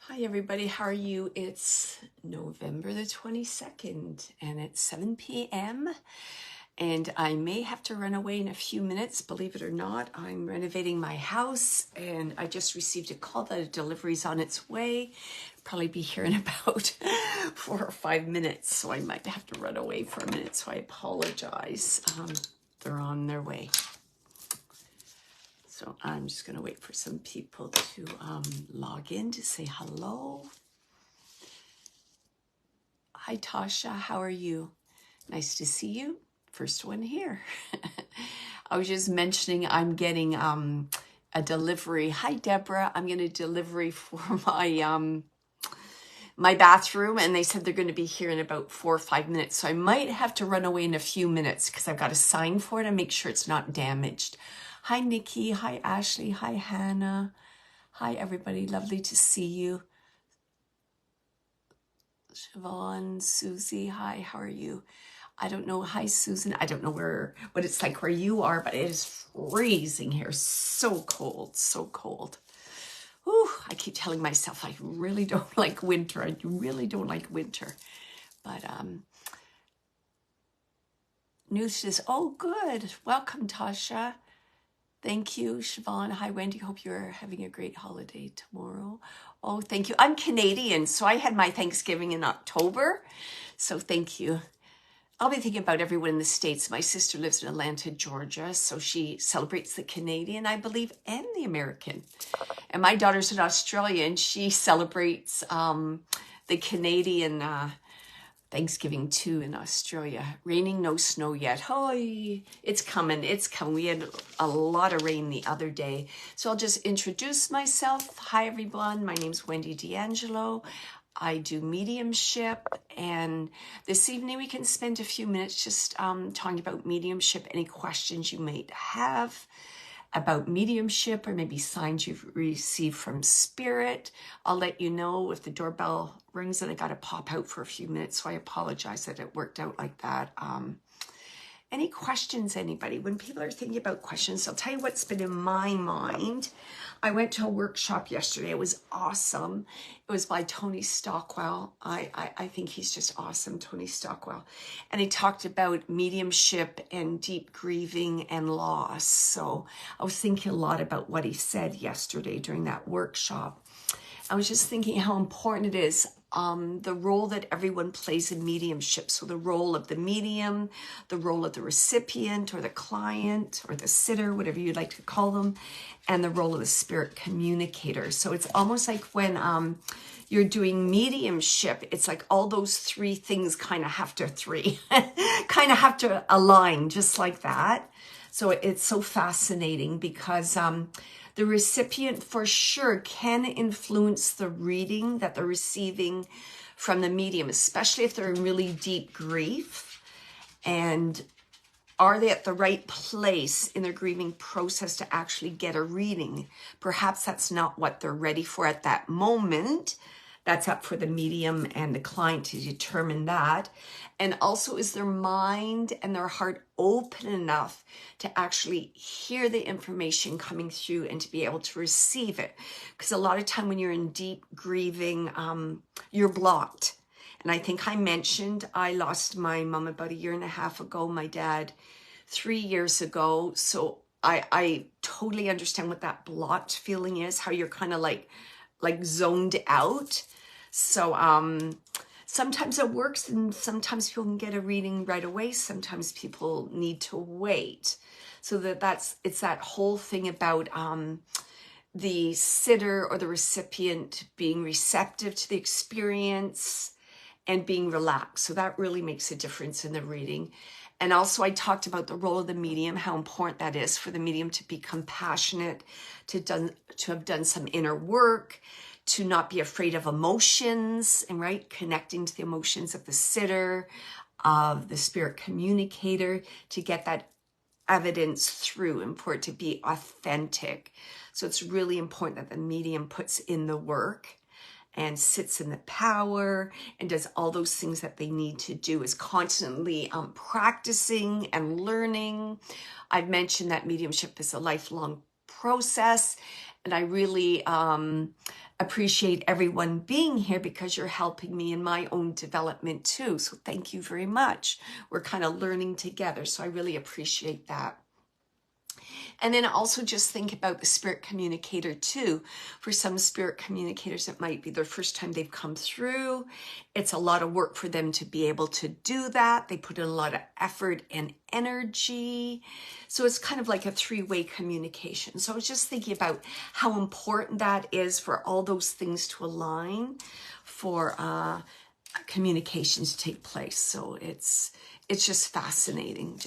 Hi everybody, how are you? It's November the 22nd and it's 7 p.m. and I may have to run away in a few minutes, believe it or not. I'm renovating my house and I just received a call that a delivery's on its way. Probably be here in about 4 or 5 minutes, so I might have to run away for a minute, so I apologize. They're on their way. So I'm just going to wait for some people to log in to say hello. Hi, Tasha. How are you? Nice to see you. First one here. I was just mentioning I'm getting a delivery. Hi, Deborah. I'm getting a delivery for my bathroom, and they said they're going to be here in about 4 or 5 minutes. So I might have to run away in a few minutes because I've got to sign for it and make sure it's not damaged. Hi, Nikki. Hi, Ashley. Hi, Hannah. Hi, everybody. Lovely to see you. Siobhan, Susie. Hi, how are you? I don't know. Hi, Susan. I don't know what it's like where you are, but it is freezing here. So cold, so cold. Ooh, I keep telling myself I really don't like winter. I really don't like winter. But news says, oh, good. Welcome, Tasha. Thank you, Siobhan. Hi, Wendy. Hope you're having a great holiday tomorrow. Oh, thank you. I'm Canadian, so I had my Thanksgiving in October. So thank you. I'll be thinking about everyone in the States. My sister lives in Atlanta, Georgia, so she celebrates the Canadian, I believe, and the American. And my daughter's in Australia, and she celebrates the Canadian Thanksgiving too in Australia. Raining, no snow yet. Oh, it's coming, it's coming. We had a lot of rain the other day. So I'll just introduce myself. Hi, everyone. My name's Wendy D'Angelo. I do mediumship, and this evening we can spend a few minutes just talking about mediumship, any questions you might have about mediumship or maybe signs you've received from spirit. I'll let you know if the doorbell rings and I got to pop out for a few minutes, so I apologize that it worked out like that. Any questions, anybody? When people are thinking about questions, I'll tell you what's been in my mind. I went to a workshop yesterday. It was awesome. It was by Tony Stockwell. I think he's just awesome, Tony Stockwell. And he talked about mediumship and deep grieving and loss. So I was thinking a lot about what he said yesterday during that workshop. I was just thinking how important it is, the role that everyone plays in mediumship. So the role of the medium, the role of the recipient or the client or the sitter, whatever you'd like to call them, and the role of the spirit communicator. So it's almost like when you're doing mediumship, it's like all those three things kind of have to align just like that. So it's so fascinating because the recipient for sure can influence the reading that they're receiving from the medium, especially if they're in really deep grief. And are they at the right place in their grieving process to actually get a reading? Perhaps that's not what they're ready for at that moment. That's up for the medium and the client to determine that. And also, is their mind and their heart open enough to actually hear the information coming through and to be able to receive it? Because a lot of time when you're in deep grieving, you're blocked. And I think I mentioned I lost my mom about 1.5 years ago, my dad 3 years ago. So I totally understand what that blocked feeling is, how you're kind of like zoned out. So sometimes it works and sometimes people can get a reading right away. Sometimes people need to wait. So it's that whole thing about the sitter or the recipient being receptive to the experience and being relaxed. So that really makes a difference in the reading. And also I talked about the role of the medium, how important that is for the medium to be compassionate, to have done some inner work, to not be afraid of emotions, and right, connecting to the emotions of the sitter, of the spirit communicator, to get that evidence through and for it to be authentic. So it's really important that the medium puts in the work and sits in the power and does all those things that they need to do, is constantly practicing and learning. I've mentioned that mediumship is a lifelong process, and I really appreciate everyone being here because you're helping me in my own development too. So thank you very much. We're kind of learning together. So I really appreciate that. And then also just think about the spirit communicator too. For some spirit communicators, it might be their first time they've come through. It's a lot of work for them to be able to do that. They put in a lot of effort and energy. So it's kind of like a three-way communication. So I was just thinking about how important that is for all those things to align for communications to take place. So it's just fascinating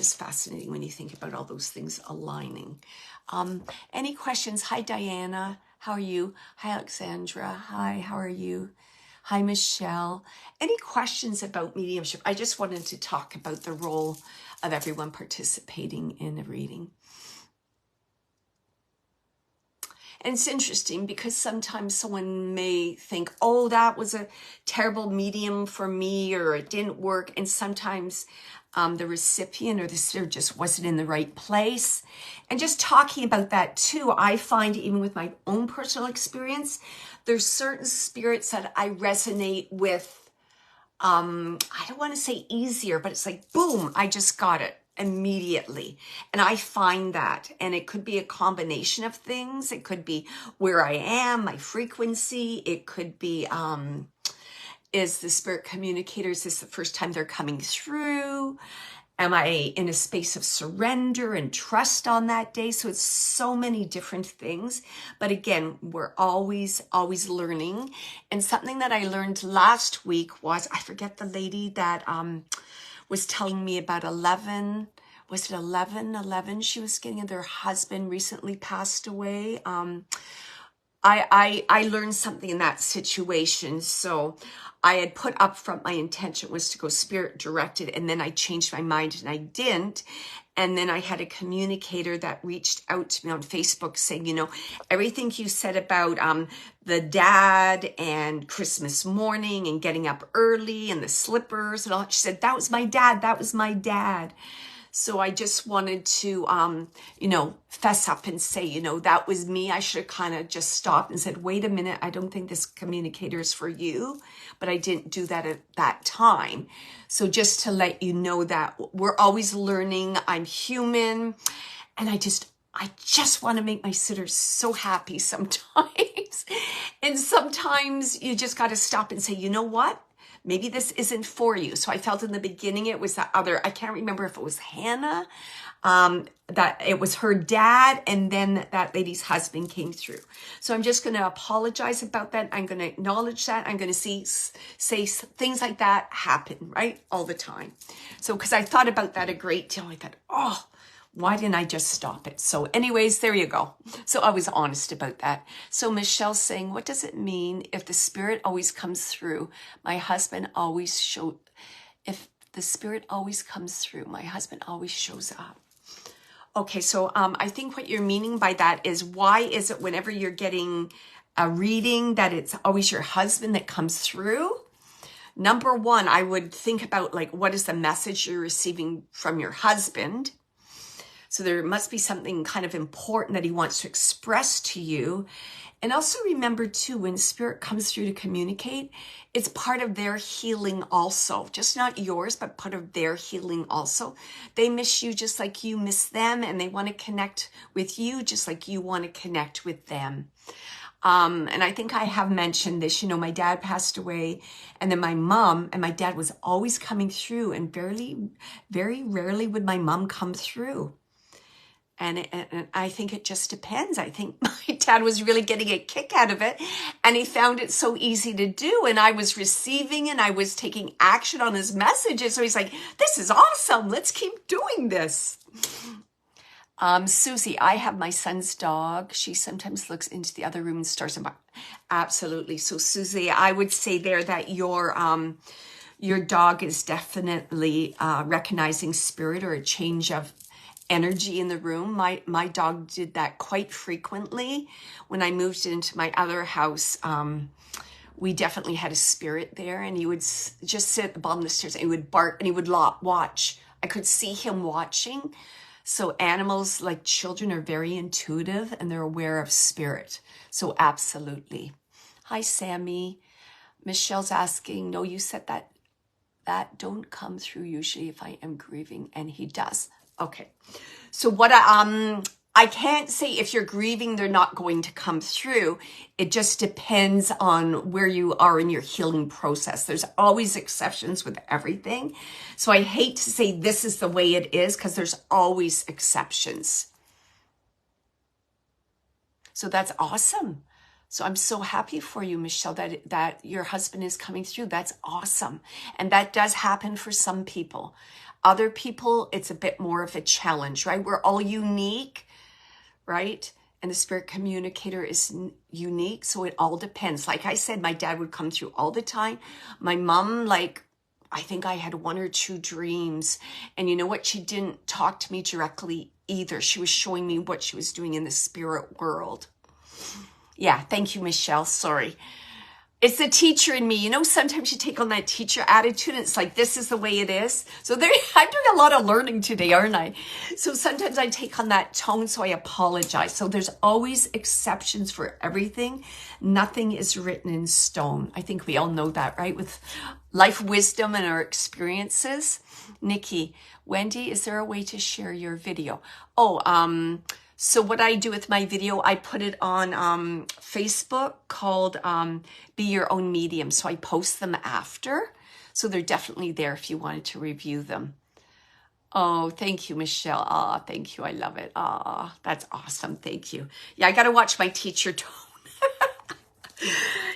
when you think about all those things aligning. Any questions? Hi, Diana. How are you? Hi, Alexandra. Hi, how are you? Hi, Michelle. Any questions about mediumship? I just wanted to talk about the role of everyone participating in the reading. And it's interesting because sometimes someone may think, oh, that was a terrible medium for me, or it didn't work. And sometimes the recipient or the spirit just wasn't in the right place. And just talking about that too, I find even with my own personal experience, there's certain spirits that I resonate with. I don't want to say easier, but it's like, boom, I just got it immediately. And I find that, and it could be a combination of things. It could be where I am, my frequency. It could be, is the spirit communicator, is this the first time they're coming through? Am I in a space of surrender and trust on that day? So it's so many different things. But again, we're always learning. And something that I learned last week was, I forget the lady that, was telling me about 11, was it 11? She was getting, their husband recently passed away. I learned something in that situation. So I had put up front, my intention was to go spirit directed, and then I changed my mind and I didn't. And then I had a communicator that reached out to me on Facebook saying, you know, everything you said about the dad and Christmas morning and getting up early and the slippers and all, she said, that was my dad. That was my dad. So I just wanted to, you know, fess up and say, you know, that was me. I should have kind of just stopped and said, wait a minute, I don't think this communicator is for you. But I didn't do that at that time. So just to let you know that we're always learning. I'm human. And I just want to make my sitters so happy sometimes. And sometimes you just got to stop and say, you know what? Maybe this isn't for you. So I felt in the beginning it was that other, I can't remember if it was Hannah, that it was her dad, and then that lady's husband came through. So I'm just going to apologize about that. I'm going to acknowledge that. I'm going to say things like that happen, right? All the time. So, because I thought about that a great deal. I thought, oh, why didn't I just stop it? So anyways, there you go. So I was honest about that. So Michelle's saying, what does it mean if the spirit always comes through? My husband always if the spirit always comes through, my husband always shows up. Okay, so I think what you're meaning by that is, why is it whenever you're getting a reading that it's always your husband that comes through? Number one, I would think about, like, what is the message you're receiving from your husband? So there must be something kind of important that he wants to express to you. And also remember too, when spirit comes through to communicate, it's part of their healing also, just not yours, but part of their healing also. They miss you just like you miss them, and they want to connect with you just like you want to connect with them. And I think I have mentioned this, you know, my dad passed away, and then my mom, and my dad was always coming through, and very rarely would my mom come through. And I think it just depends. I think my dad was really getting a kick out of it, and he found it so easy to do. And I was receiving, and I was taking action on his messages. So he's like, this is awesome. Let's keep doing this. Susie, I have my son's dog. She sometimes looks into the other room and starts about. Absolutely. So Susie, I would say there that your dog is definitely recognizing spirit or a change of energy in the room. My dog did that quite frequently. When I moved into my other house, we definitely had a spirit there, and he would just sit at the bottom of the stairs and he would bark and he would watch. I could see him watching. So animals, like children, are very intuitive and they're aware of spirit. So absolutely. Hi, Sammy. Michelle's asking, no, you said that don't come through usually if I am grieving, and he does. Okay. So what I can't say if you're grieving, they're not going to come through. It just depends on where you are in your healing process. There's always exceptions with everything. So I hate to say this is the way it is because there's always exceptions. So that's awesome. So I'm so happy for you, Michelle, that your husband is coming through. That's awesome. And that does happen for some people. Other people, it's a bit more of a challenge, right? We're all unique, right? And the spirit communicator is unique. So it all depends. Like I said, my dad would come through all the time. My mom, like, I think I had 1 or 2 dreams. And you know what? She didn't talk to me directly either. She was showing me what she was doing in the spirit world. Yeah, thank you, Michelle. Sorry. It's the teacher in me. You know, sometimes you take on that teacher attitude and it's like, this is the way it is. So there, I'm doing a lot of learning today, aren't I? So sometimes I take on that tone, so I apologize. So there's always exceptions for everything. Nothing is written in stone. I think we all know that, right? With life wisdom and our experiences. Nikki, Wendy, is there a way to share your video? So what I do with my video, I put it on Facebook called Be Your Own Medium. So I post them after. So they're definitely there if you wanted to review them. Oh, thank you, Michelle. Ah, thank you. I love it. Ah, that's awesome. Thank you. Yeah, I got to watch my teacher tone.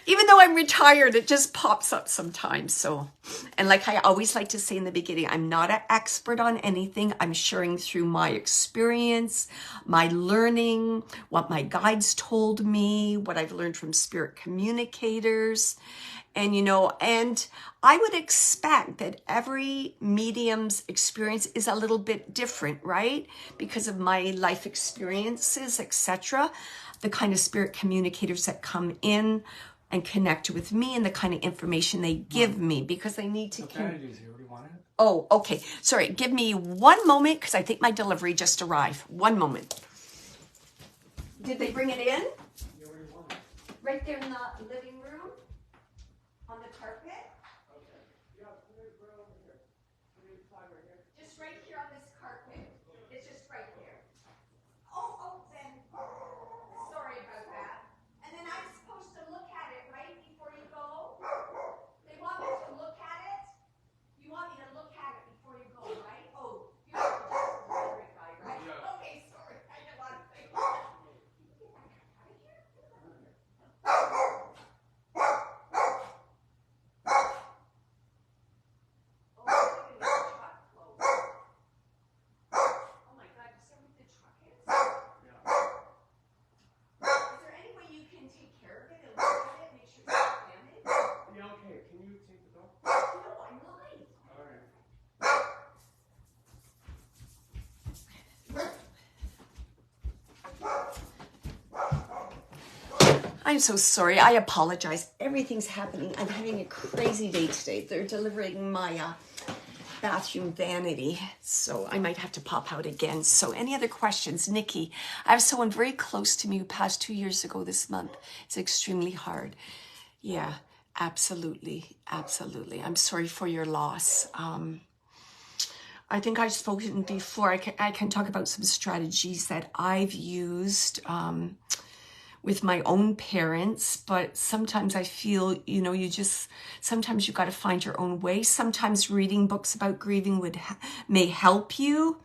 Even though I'm retired, it just pops up sometimes. So, and like I always like to say in the beginning, I'm not an expert on anything. I'm sharing through my experience, my learning, what my guides told me, what I've learned from spirit communicators. And, you know, and I would expect that every medium's experience is a little bit different, right? Because of my life experiences, etc. The kind of spirit communicators that come in and connect with me and the kind of information they give me because they need to... Oh, okay. Sorry. Give me one moment because I think my delivery just arrived. One moment. Did they bring it in? Right there in the living room? On the carpet? Okay. Yeah, right over here. Just right here on this carpet. It's just right there. Oh, then. Sorry about that. And then I'm supposed to look at it, right, before you go? They want me to look at it? You want me to look at it before you go, right? Oh, you're just a delivery guy, right? Yeah. Okay, sorry. I didn't want to say that. I'm so sorry. I apologize. Everything's happening. I'm having a crazy day today. They're delivering my bathroom vanity, so I might have to pop out again. So any other questions? Nikki, I have someone very close to me who passed 2 years ago this month. It's extremely hard. Yeah, absolutely. Absolutely. I'm sorry for your loss. I think I've spoken before. I can talk about some strategies that I've used with my own parents, but sometimes I feel, you know, sometimes you got to find your own way. Sometimes reading books about grieving may help you.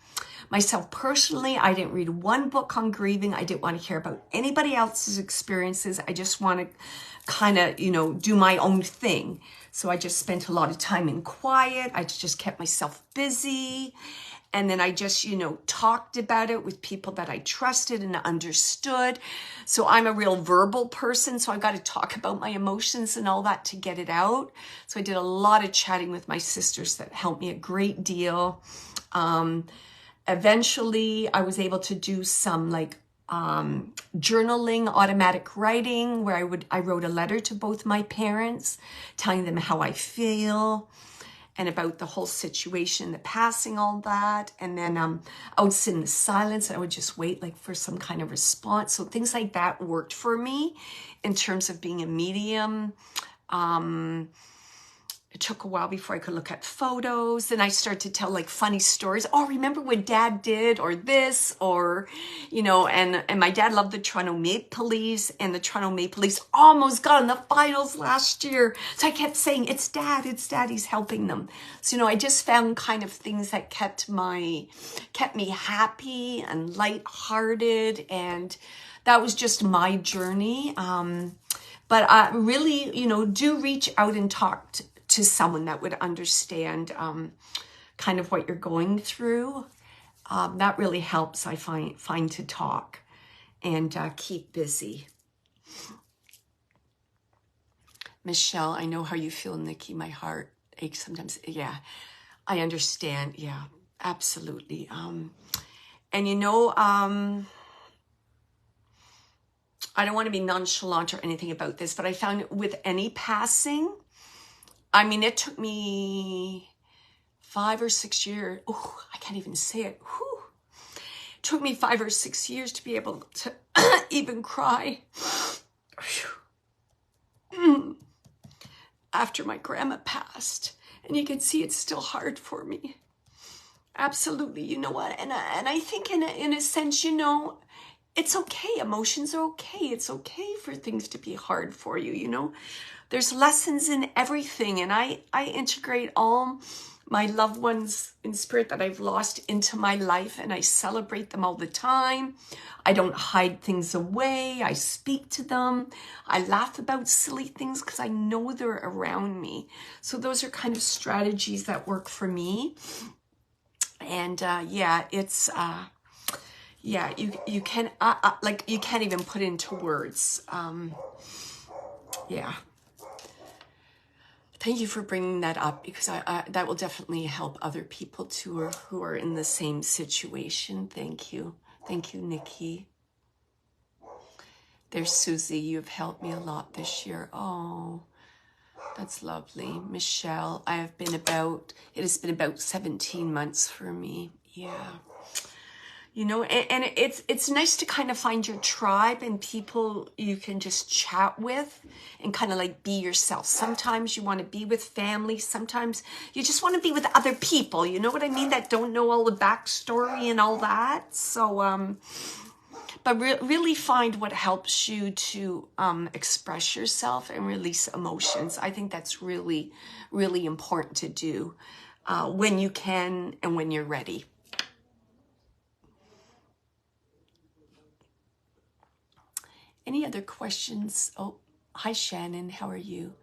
Myself personally, I didn't read one book on grieving. I didn't want to hear about anybody else's experiences. I just want to kind of, you know, do my own thing. So I just spent a lot of time in quiet. I just kept myself busy. And then I just, you know, talked about it with people that I trusted and understood. So I'm a real verbal person. So I've got to talk about my emotions and all that to get it out. So I did a lot of chatting with my sisters that helped me a great deal. Eventually, I was able to do some like journaling, automatic writing, where I wrote a letter to both my parents, telling them how I feel. and about the whole situation, the passing, all that. And then I would sit in the silence. I would just wait like for some kind of response. So things like that worked for me in terms of being a medium. It took a while before I could look at photos. Then I started to tell like funny stories. Oh, remember what Dad did, or this, or, you know, and my dad loved the Toronto Maple Leafs, and the Toronto Maple Leafs almost got in the finals last year. So I kept saying, it's Dad, he's helping them. So, you know, I just found kind of things that kept me happy and lighthearted. And that was just my journey. But I really, you know, do reach out and talk to someone that would understand kind of what you're going through. That really helps, I find to talk and keep busy. Michelle, I know how you feel, Nikki. My heart aches sometimes. Yeah, I understand. Yeah, absolutely. And you know, I don't want to be nonchalant or anything about this, but I found with any passing, I mean, it took me 5 or 6 years. Oh, I can't even say it. Whew. It took me 5 or 6 years to be able to even cry. After my grandma passed. And you can see it's still hard for me. Absolutely. You know what? And I think in a sense, you know, it's okay. Emotions are okay. It's okay for things to be hard for you, you know. There's lessons in everything. And I integrate all my loved ones in spirit that I've lost into my life. And I celebrate them all the time. I don't hide things away. I speak to them. I laugh about silly things because I know they're around me. So those are kind of strategies that work for me. And yeah, it's... yeah, you can like you can't even put into words. Yeah. Thank you for bringing that up, because I that will definitely help other people too, who are in the same situation. Thank you, Nikki. There's Susie. You've helped me a lot this year. Oh, that's lovely, Michelle. It has been about 17 months for me. Yeah. You know, and it's nice to kind of find your tribe and people you can just chat with and kind of like be yourself. Sometimes you want to be with family. Sometimes you just want to be with other people. You know what I mean? That don't know all the backstory and all that. So, but really find what helps you to express yourself and release emotions. I think that's really, really important to do when you can and when you're ready. Any other questions? Oh, hi, Shannon. How are you?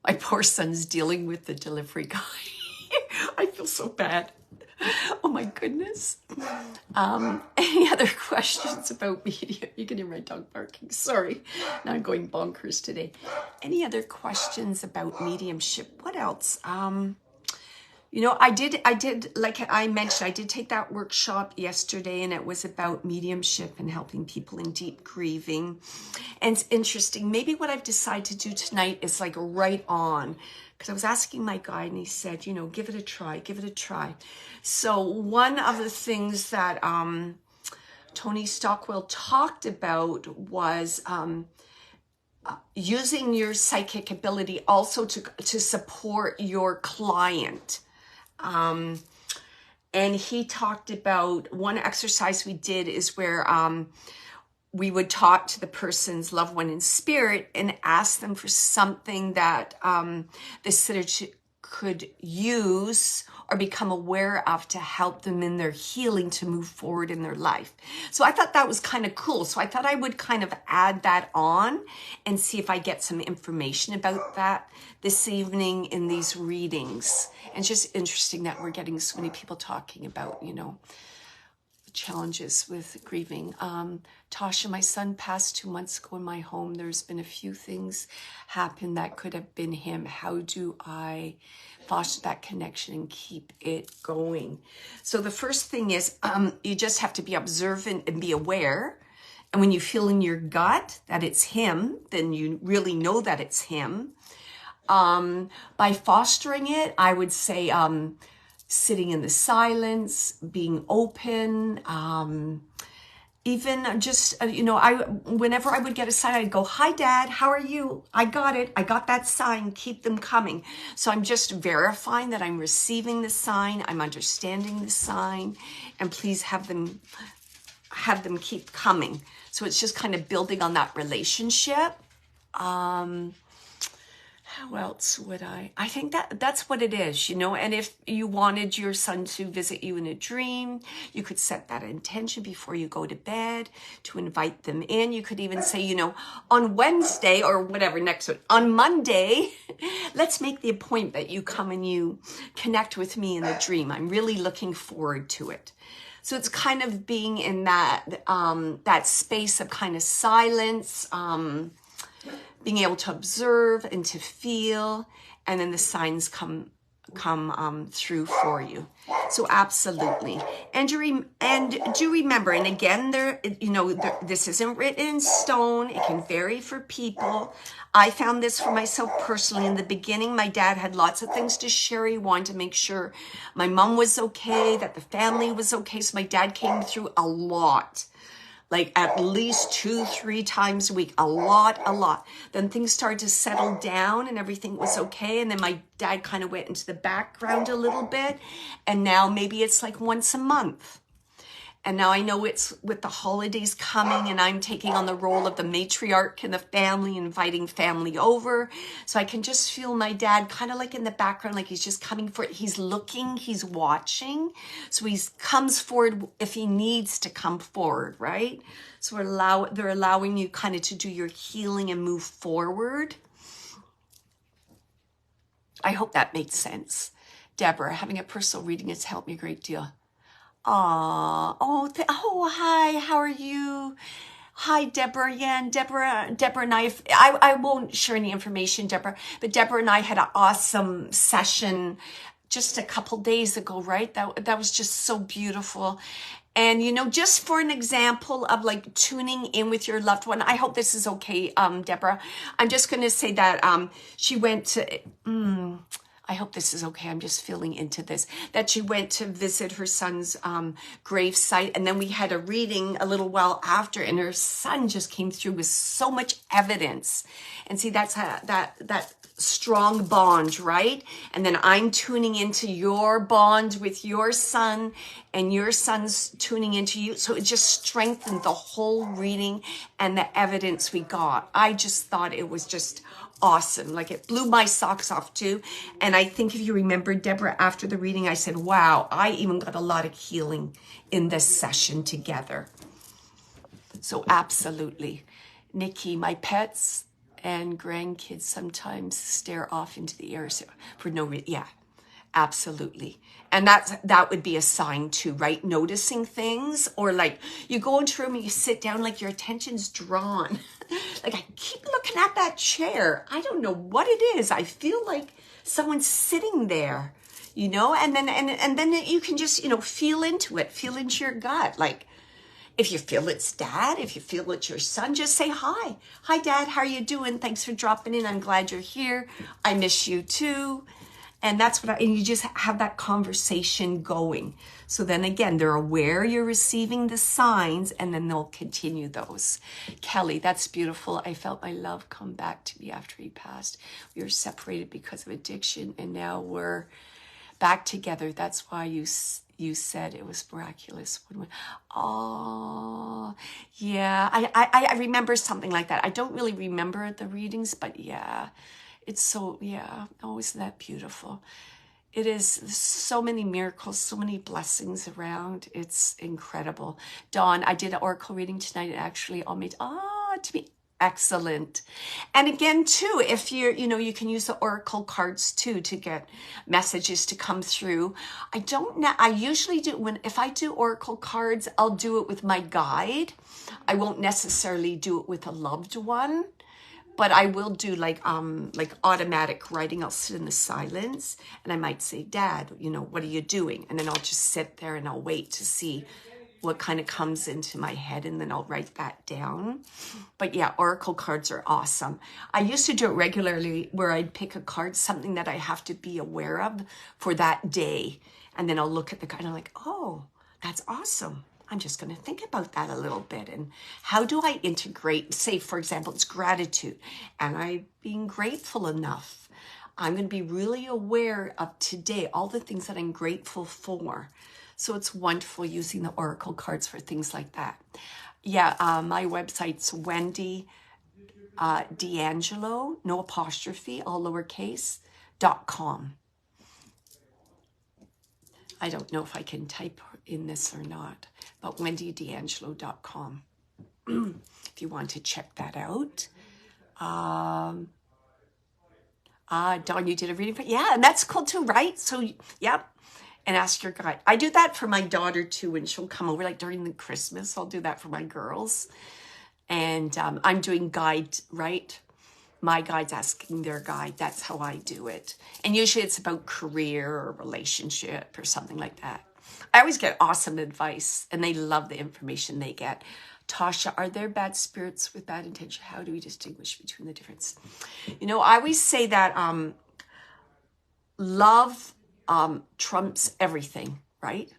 My poor son's dealing with the delivery guy. I feel so bad. Oh, my goodness. Any other questions about medium? You can hear my dog barking. Sorry. Now I'm going bonkers today. Any other questions about mediumship? What else? You know, I did, like I mentioned, I did take that workshop yesterday, and it was about mediumship and helping people in deep grieving. And it's interesting. Maybe what I've decided to do tonight is like right on, because I was asking my guide and he said, you know, give it a try, give it a try. So one of the things that Tony Stockwell talked about was using your psychic ability also to support your client. And he talked about one exercise we did is where we would talk to the person's loved one in spirit and ask them for something that the sitter could use or become aware of to help them in their healing to move forward in their life. So I thought that was kind of cool. So I thought I would kind of add that on and see if I get some information about that this evening in these readings. And it's just interesting that we're getting so many people talking about, you know, challenges with grieving. Tasha, my son passed 2 months ago in my home. There's been a few things happen that could have been him. How do I foster that connection and keep it going? So the first thing is you just have to be observant and be aware. And when you feel in your gut that it's him, then you really know that it's him. By fostering it, I would say sitting in the silence, being open, even just, whenever I would get a sign, I'd go, hi, Dad, how are you? I got it. I got that sign. Keep them coming. So I'm just verifying that I'm receiving the sign. I'm understanding the sign. And please have them keep coming. So it's just kind of building on that relationship. How else would I think that's what it is, and if you wanted your son to visit you in a dream, you could set that intention before you go to bed to invite them in. You could even say, on Wednesday or whatever next week, on Monday, let's make the appointment that you come and you connect with me in the dream. I'm really looking forward to it. So it's kind of being in that space of kind of silence, being able to observe and to feel, and then the signs come through for you. So absolutely. And do remember, and again, this isn't written in stone. It can vary for people. I found this for myself personally. In the beginning, my dad had lots of things to share. He wanted to make sure my mom was okay, that the family was okay. So my dad came through a lot. Like at least 2-3 times a week, a lot. Then things started to settle down and everything was okay. And then my dad kind of went into the background a little bit. And now maybe it's like once a month. And now I know it's with the holidays coming and I'm taking on the role of the matriarch in the family, inviting family over. So I can just feel my dad kind of like in the background, like he's just coming for it. He's looking, he's watching. So he comes forward if he needs to come forward, right? So they're allowing you kind of to do your healing and move forward. I hope that makes sense. Deborah, having a personal reading has helped me a great deal. Hi, how are you? Hi, Deborah. Yeah, and Deborah and I won't share any information, Deborah, but Deborah and I had an awesome session just a couple days ago, right? That was just so beautiful. And, just for an example of like tuning in with your loved one, I hope this is okay, Deborah. I'm just going to say that she went to... I hope this is okay. I'm just feeling into this. That she went to visit her son's grave site. And then we had a reading a little while after. And her son just came through with so much evidence. And see, that's that strong bond, right? And then I'm tuning into your bond with your son. And your son's tuning into you. So it just strengthened the whole reading and the evidence we got. I just thought it was just... awesome. Like it blew my socks off too. And I think if you remember, Deborah, after the reading, I said, wow, I even got a lot of healing in this session together. So absolutely. Nikki, my pets and grandkids sometimes stare off into the air for no reason. Yeah, absolutely. And that would be a sign too, right? Noticing things, or like you go into a room and you sit down, like your attention's drawn. Like I keep looking at that chair. I don't know what it is. I feel like someone's sitting there, and then you can just, feel into it, feel into your gut. Like if you feel it's Dad, if you feel it's your son, just say hi. Hi, Dad. How are you doing? Thanks for dropping in. I'm glad you're here. I miss you too. And that's and you just have that conversation going. So then again, they're aware you're receiving the signs and then they'll continue those. Kelly, that's beautiful. I felt my love come back to me after he passed. We were separated because of addiction and now we're back together. That's why you said it was miraculous. Oh, yeah. I remember something like that. I don't really remember the readings, but yeah. It's so, yeah, oh, isn't that beautiful? It is so many miracles, so many blessings around. It's incredible. Dawn, I did an oracle reading tonight. It actually all made, to be excellent. And again, too, if you're, you can use the oracle cards too to get messages to come through. I usually do, if I do oracle cards, I'll do it with my guide. I won't necessarily do it with a loved one. But I will do like automatic writing. I'll sit in the silence and I might say, Dad, what are you doing? And then I'll just sit there and I'll wait to see what kind of comes into my head, and then I'll write that down. But yeah, oracle cards are awesome. I used to do it regularly where I'd pick a card, something that I have to be aware of for that day. And then I'll look at the card and I'm like, oh, that's awesome. I'm just going to think about that a little bit. And how do I integrate, say, for example, it's gratitude. And I'm being grateful enough. I'm going to be really aware of today, all the things that I'm grateful for. So it's wonderful using the oracle cards for things like that. Yeah, my website's Wendy D'Angelo, no apostrophe, all lowercase, .com. I don't know if I can type in this or not, but wendydangelo.com if you want to check that out. Dawn, you did a reading for, yeah, and that's cool too, right? So, yep. And ask your guide. I do that for my daughter too, when she'll come over, like during the Christmas, I'll do that for my girls. And I'm doing guide, right? My guide's asking their guide. That's how I do it. And usually it's about career or relationship or something like that. I always get awesome advice, and they love the information they get. Tasha, are there bad spirits with bad intention? How do we distinguish between the difference? You know, I always say that love trumps everything, right?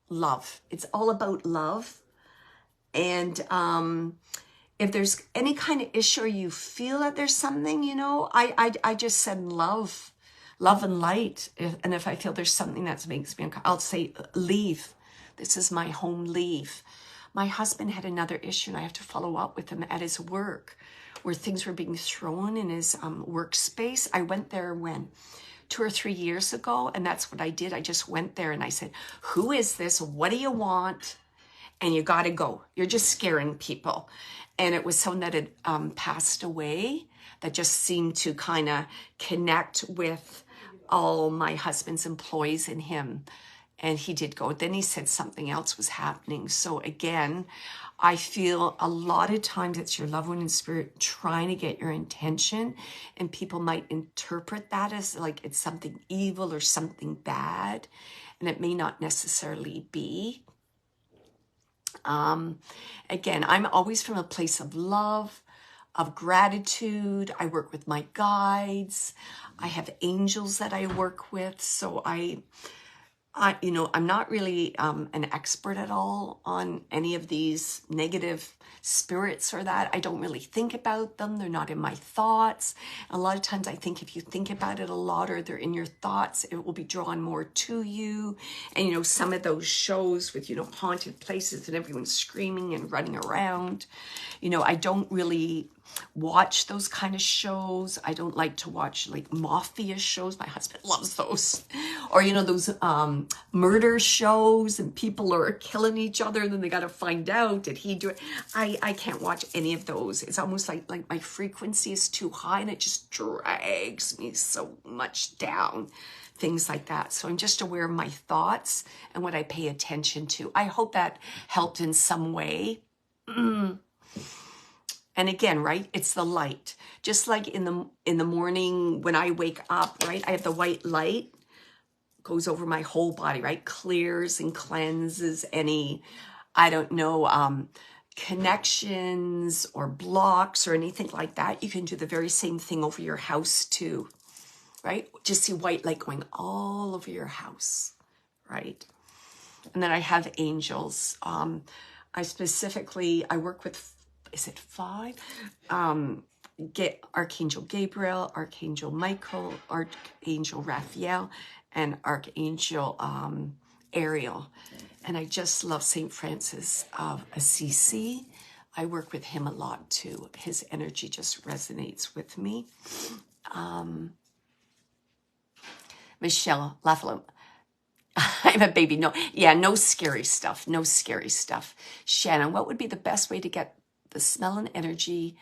Love. It's all about love. And if there's any kind of issue or you feel that there's something, you know, I just send love and light. And if I feel there's something that makes me uncomfortable, I'll say, leave. This is my home, leave. My husband had another issue, and I have to follow up with him at his work, where things were being thrown in his workspace. I went there when? 2 or 3 years ago, and that's what I did. I just went there and I said, who is this? What do you want? And you got to go. You're just scaring people. And it was someone that had passed away that just seemed to kind of connect with all my husband's employees and him. And he did go. Then he said something else was happening. So again, I feel a lot of times it's your loved one in spirit trying to get your intention, and people might interpret that as like it's something evil or something bad, and it may not necessarily be. Again, I'm always from a place of love, of gratitude. I work with my guides. I have angels that I work with. So you know, I'm not really an expert at all on any of these negative spirits or that. I don't really think about them. They're not in my thoughts. A lot of times I think if you think about it a lot or they're in your thoughts, it will be drawn more to you. And, you know, some of those shows with, you know, haunted places and everyone screaming and running around, you know, I don't really watch those kind of shows. I don't like to watch like mafia shows. My husband loves those. Or, you know, those murder shows and people are killing each other and then they got to find out, did he do it? I can't watch any of those. It's almost like my frequency is too high and it just drags me so much down. Things like that. So I'm just aware of my thoughts and what I pay attention to. I hope that helped in some way. And again, right, it's the light. Just like in the morning when I wake up, right, I have the white light, goes over my whole body, right, clears and cleanses any, I don't know, connections or blocks or anything like that. You can do the very same thing over your house too, right? Just see white light going all over your house, right? And then I have angels. I work with, is it 5? Archangel Gabriel, Archangel Michael, Archangel Raphael, and Archangel Ariel. And I just love St. Francis of Assisi. I work with him a lot too. His energy just resonates with me. Michelle Lafalo. I'm a baby. No, yeah, no scary stuff. No scary stuff. Shannon, what would be the best way to get the smell and energy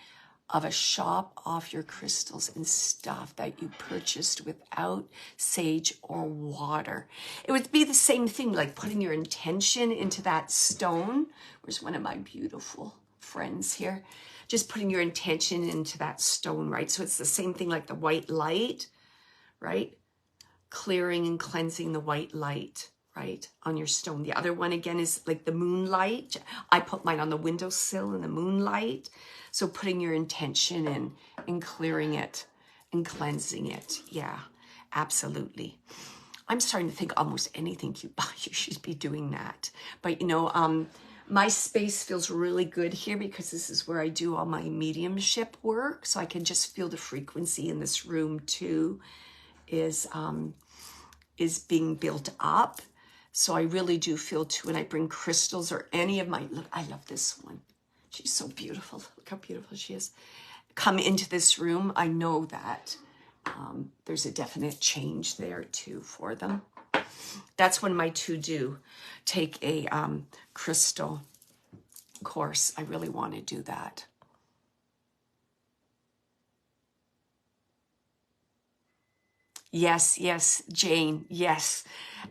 of a shop off your crystals and stuff that you purchased without sage or water? It would be the same thing, like putting your intention into that stone. Where's one of my beautiful friends here? Just putting your intention into that stone, right? So it's the same thing like the white light, right? Clearing and cleansing the white light, right, on your stone. The other one, again, is like the moonlight. I put mine on the windowsill in the moonlight. So putting your intention in and clearing it and cleansing it. Yeah, absolutely. I'm starting to think almost anything you buy, you should be doing that. But, you know, my space feels really good here because this is where I do all my mediumship work. So I can just feel the frequency in this room too is being built up. So I really do feel too when I bring crystals or any of my, look, I love this one. She's so beautiful. Look how beautiful she is. Come into this room, I know that there's a definite change there too for them. That's when my two do take a crystal course. I really want to do that. Yes, yes, Jane, yes.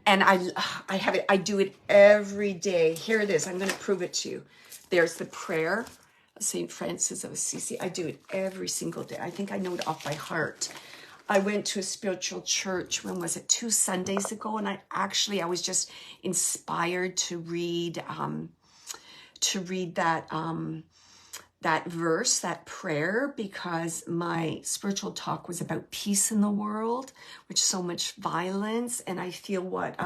And I have it, I do it every day. Here it is. I'm going to prove it to you. There's the prayer of St. Francis of Assisi. I do it every single day. I think I know it off by heart. I went to a spiritual church, when was it, 2 Sundays ago, and I was just inspired to read that verse, that prayer, because my spiritual talk was about peace in the world, which so much violence. And I feel what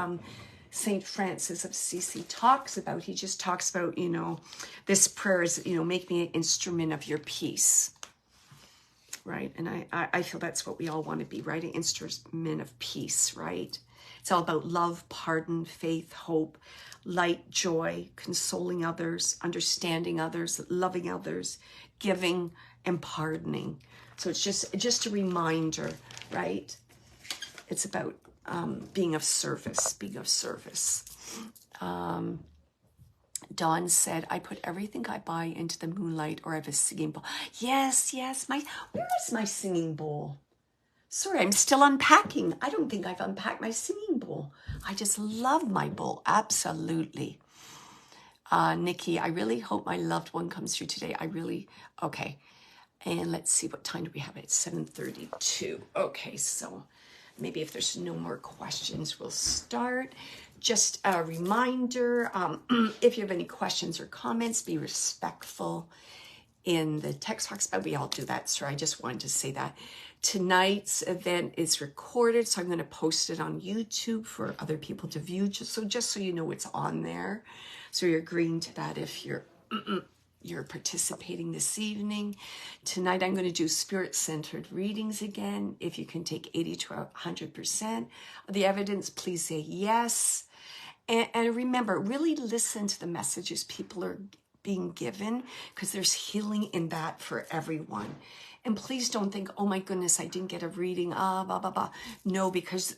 St. Francis of Assisi talks about, he just talks about, you know, this prayer is, you know, make me an instrument of your peace, right? And I feel that's what we all want to be, right? An instrument of peace, right? It's all about love, pardon, faith, hope, light, joy, consoling others, understanding others, loving others, giving and pardoning. So it's just a reminder, right? It's about being of service, Dawn said, I put everything I buy into the moonlight, or I have a singing bowl. Yes, where is my singing bowl? Sorry, I'm still unpacking. I don't think I've unpacked my singing bowl. I just love my bowl. Absolutely. Nikki, I really hope my loved one comes through today. Okay. And let's see, what time do we have? It's 7:32. Okay, so maybe if there's no more questions, we'll start. Just a reminder, if you have any questions or comments, be respectful in the text box, but we all do that. So I just wanted to say that. Tonight's event is recorded, so I'm going to post it on YouTube for other people to view, just so you know it's on there. So you're agreeing to that if you're participating this evening. Tonight I'm going to do spirit-centered readings again. If you can take 80 to 100% of the evidence, please say yes. And remember, really listen to the messages people are being given, because there's healing in that for everyone. And please don't think, oh my goodness, I didn't get a reading, blah, blah, blah. No, because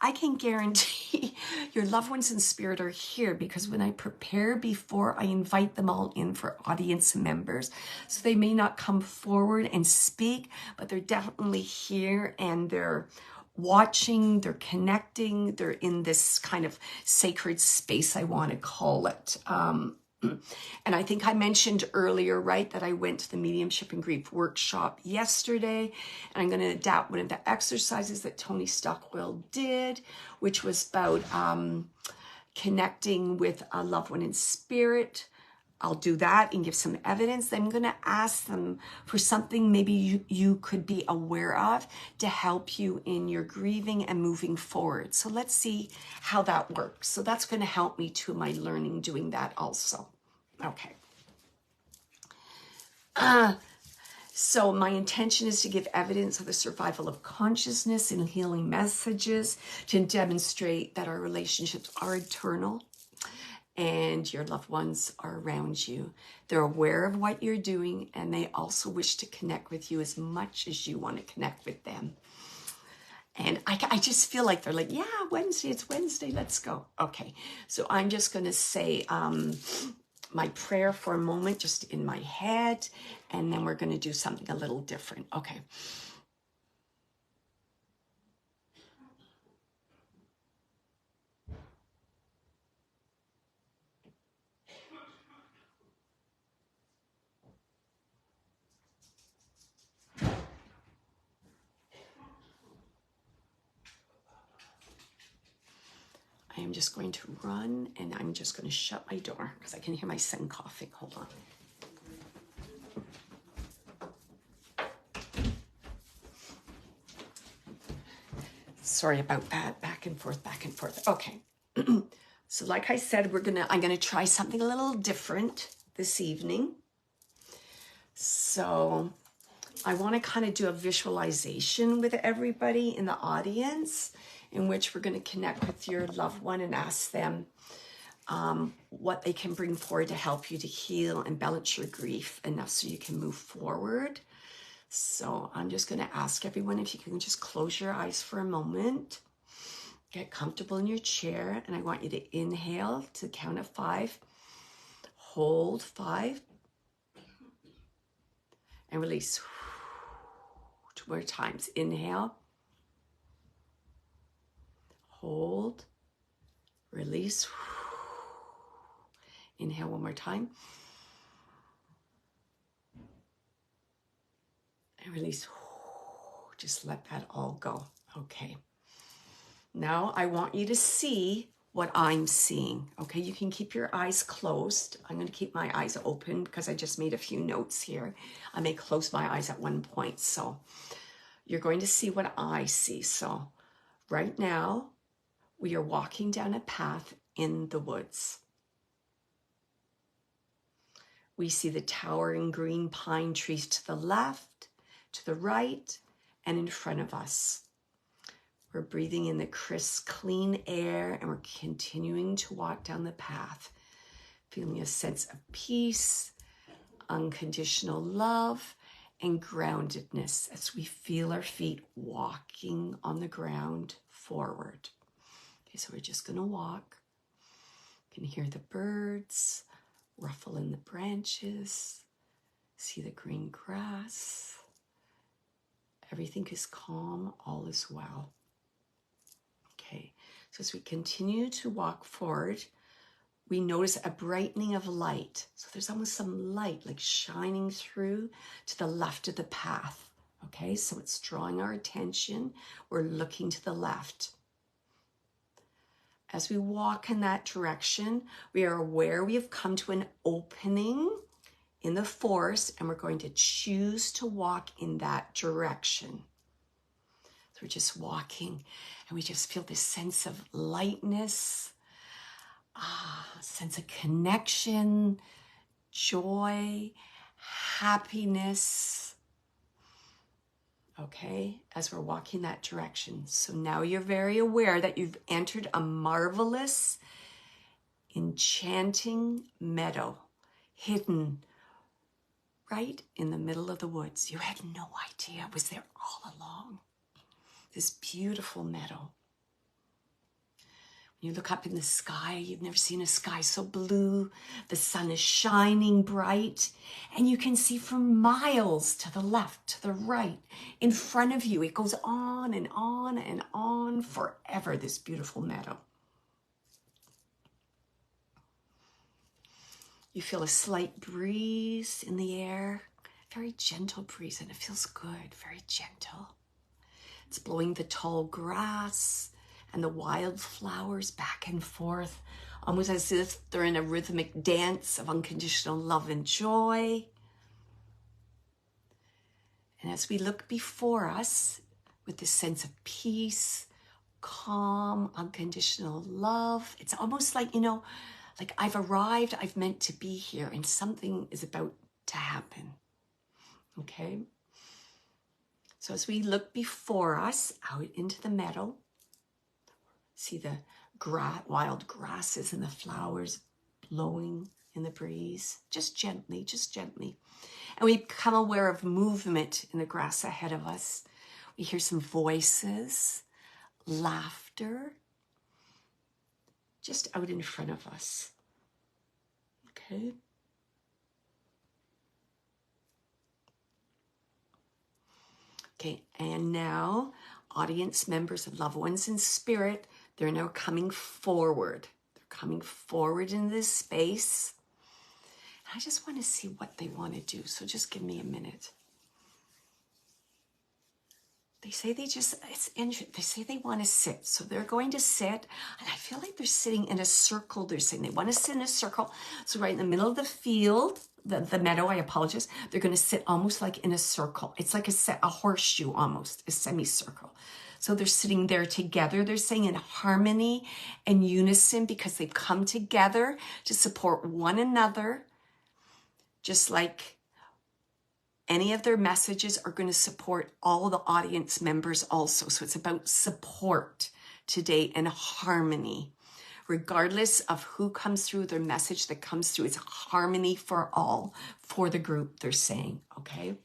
I can guarantee your loved ones in spirit are here, because when I prepare before, I invite them all in for audience members. So they may not come forward and speak, but they're definitely here, and they're watching, they're connecting, they're in this kind of sacred space, I want to call it. And I think I mentioned earlier, right, that I went to the Mediumship and Grief workshop yesterday, and I'm going to adapt one of the exercises that Tony Stockwell did, which was about connecting with a loved one in spirit. I'll do that and give some evidence. Then I'm going to ask them for something maybe you could be aware of to help you in your grieving and moving forward. So let's see how that works. So that's going to help me to my learning doing that also. Okay. So my intention is to give evidence of the survival of consciousness and healing messages to demonstrate that our relationships are eternal and your loved ones are around you. They're aware of what you're doing, and they also wish to connect with you as much as you want to connect with them. And I just feel like they're like, yeah, Wednesday, it's Wednesday, let's go. Okay, so I'm just going to say my prayer for a moment, just in my head, and then we're going to do something a little different. Okay. I am I'm just going to run, and I'm just going to shut my door because I can hear my son coughing. Hold on. Sorry about that. Back and forth, back and forth. Okay. So like I said, I'm gonna try something a little different this evening. So I want to kind of do a visualization with everybody in the audience, in which we're going to connect with your loved one and ask them what they can bring forward to help you to heal and balance your grief enough so you can move forward. So I'm just going to ask everyone if you can just close your eyes for a moment. Get comfortable in your chair, and I want you to inhale to the count of 5. Hold 5. And release. 2 more times. Inhale. Hold. Release. Inhale 1 more time. And release. Just let that all go. Okay. Now I want you to see what I'm seeing. Okay, you can keep your eyes closed. I'm going to keep my eyes open because I just made a few notes here. I may close my eyes at one point. So you're going to see what I see. So right now we are walking down a path in the woods. We see the towering green pine trees to the left, to the right, and in front of us. We're breathing in the crisp, clean air, and we're continuing to walk down the path, feeling a sense of peace, unconditional love, and groundedness as we feel our feet walking on the ground forward. Okay, so we're just going to walk. You can hear the birds ruffle in the branches, see the green grass. Everything is calm, all is well. Okay, so as we continue to walk forward, we notice a brightening of light. So there's almost some light like shining through to the left of the path. Okay, so it's drawing our attention. We're looking to the left. As we walk in that direction, we are aware we have come to an opening in the forest, and we're going to choose to walk in that direction. We're just walking, and we just feel this sense of lightness, sense of connection, joy, happiness. Okay, as we're walking that direction. So now you're very aware that you've entered a marvelous, enchanting meadow, hidden right in the middle of the woods. You had no idea it was there all along. This beautiful meadow. When you look up in the sky, you've never seen a sky so blue. The sun is shining bright, and you can see for miles to the left, to the right, in front of you. It goes on and on and on forever, this beautiful meadow. You feel a slight breeze in the air, very gentle breeze, and it feels good, very gentle. It's blowing the tall grass and the wildflowers back and forth, almost as if they're in a rhythmic dance of unconditional love and joy. And as we look before us with this sense of peace, calm, unconditional love, it's almost like, like I've arrived, I've meant to be here, and something is about to happen. Okay? So as we look before us out into the meadow, see the wild grasses and the flowers blowing in the breeze, just gently, just gently. And we become aware of movement in the grass ahead of us. We hear some voices, laughter, just out in front of us. Okay? Okay, and now audience members and loved ones in spirit, they're now coming forward. They're coming forward in this space. I just want to see what they want to do, so just give me a minute. They say they just, they say they want to sit. So they're going to sit, and I feel like they're sitting in a circle. They're saying they want to sit in a circle. So right in the middle of the field, the meadow, I apologize, they're going to sit almost like in a circle. It's like a horseshoe almost, a semicircle. So they're sitting there together. They're saying in harmony and unison because they've come together to support one another, just like any of their messages are going to support all the audience members also. So it's about support today and harmony. Regardless of who comes through, their message that comes through, it's harmony for all, for the group, they're saying, okay?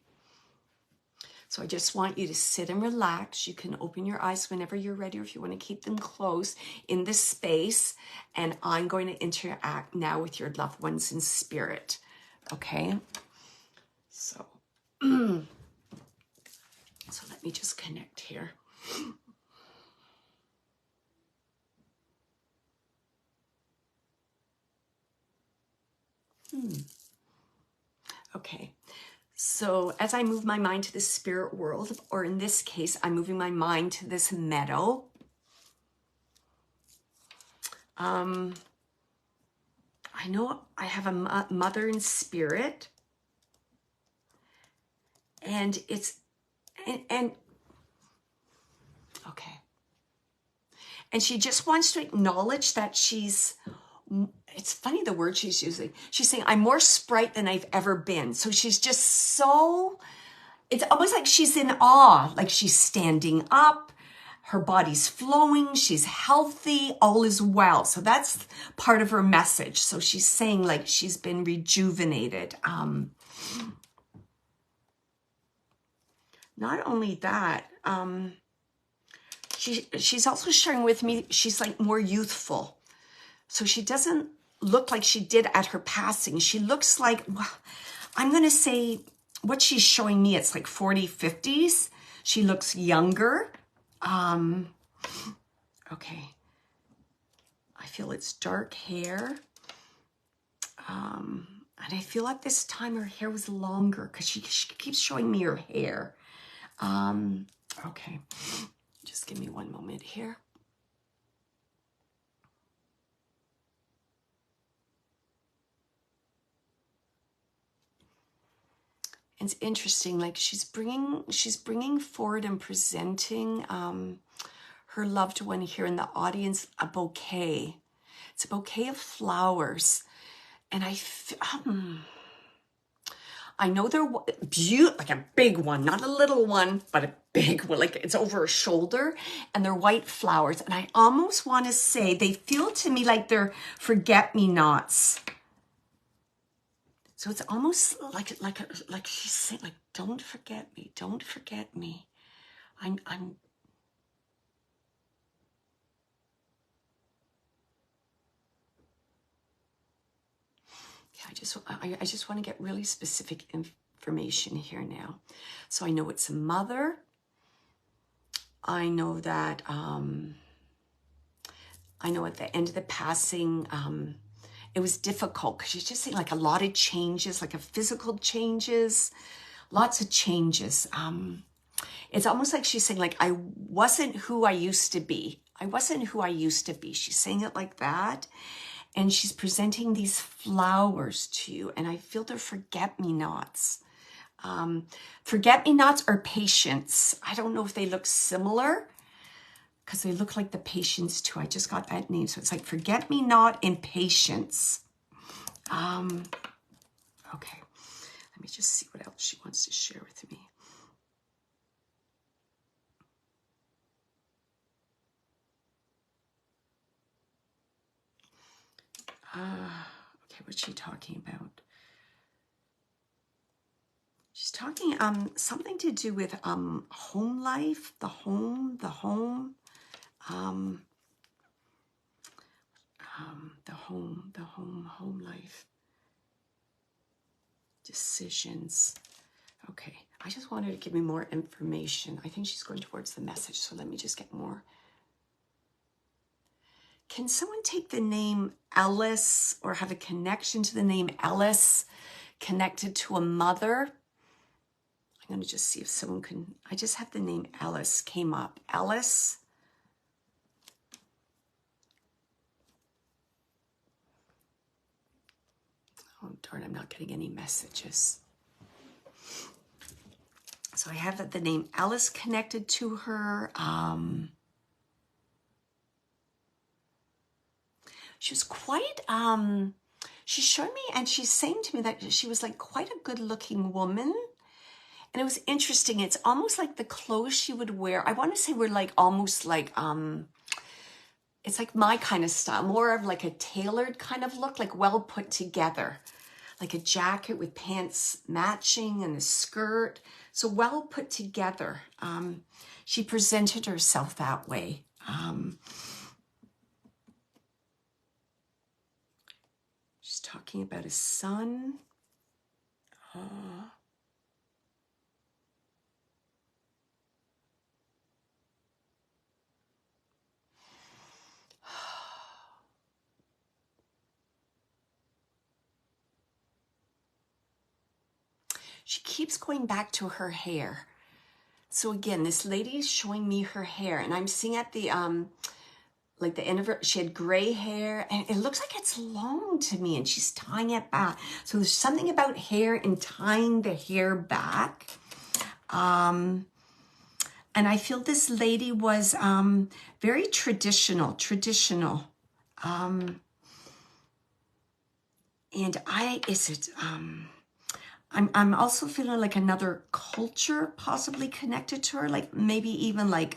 So I just want you to sit and relax. You can open your eyes whenever you're ready, or if you want to keep them closed in this space. And I'm going to interact now with your loved ones in spirit, okay? So let me just connect here. Okay, so as I move my mind to the spirit world, or in this case, I'm moving my mind to this meadow. I know I have a mother in spirit, and and okay. And she just wants to acknowledge that she's, it's funny the word she's using. She's saying, I'm more sprite than I've ever been. So she's just so, it's almost like she's in awe, like she's standing up, her body's flowing, she's healthy, all is well. So that's part of her message. So she's saying like she's been rejuvenated. Not only that, she's also sharing with me, she's like more youthful. So she doesn't look like she did at her passing. She looks like, I'm going to say what she's showing me, it's like 40, 50s. She looks younger. Okay. I feel it's dark hair. And I feel at this time her hair was longer because she keeps showing me her hair. Okay. Just give me one moment here. It's interesting, like she's bringing forward and presenting her loved one here in the audience a bouquet. It's a bouquet of flowers, and I know they're beautiful, like a big one, not a little one, but a big one, like it's over her shoulder, and they're white flowers. And I almost want to say they feel to me like they're forget-me-nots. So it's almost like she's saying, like, don't forget me, don't forget me. I'm I just want to get really specific information here now. So I know it's a mother. I know that I know at the end of the passing, it was difficult because she's just saying like a lot of changes, like a physical changes, lots of changes. It's almost like she's saying like, I wasn't who I used to be. I wasn't who I used to be. She's saying it like that. And she's presenting these flowers to you. And I feel they're forget-me-nots. Forget-me-nots or patience. I don't know if they look similar because they look like the patience too. I just got that name. So it's like forget-me-not and patience. Okay. Let me just see what else she wants to share with me. Okay, what's she talking about? She's talking something to do with home life, the home life, decisions. Okay, I just wanted to give me more information. I think she's going towards the message, so let me just get more. Can someone take the name Ellis or have a connection to the name Ellis connected to a mother? I'm going to just see if someone can, I just have the name Alice came up. Alice. Oh, darn, I'm not getting any messages. So I have the name Alice connected to her. She was quite, she showed me and she's saying to me that she was like quite a good looking woman. And it was interesting. It's almost like the clothes she would wear. I want to say were like almost like, it's like my kind of style, more of like a tailored kind of look, like well put together, like a jacket with pants matching and a skirt. So well put together. She presented herself that way. She's talking about a son. She keeps going back to her hair. So again, this lady is showing me her hair, and I'm seeing at the like the end of her, she had gray hair, and it looks like it's long to me, and she's tying it back. So there's something about hair and tying the hair back. And I feel this lady was very traditional. And I'm also feeling like another culture possibly connected to her, like maybe even like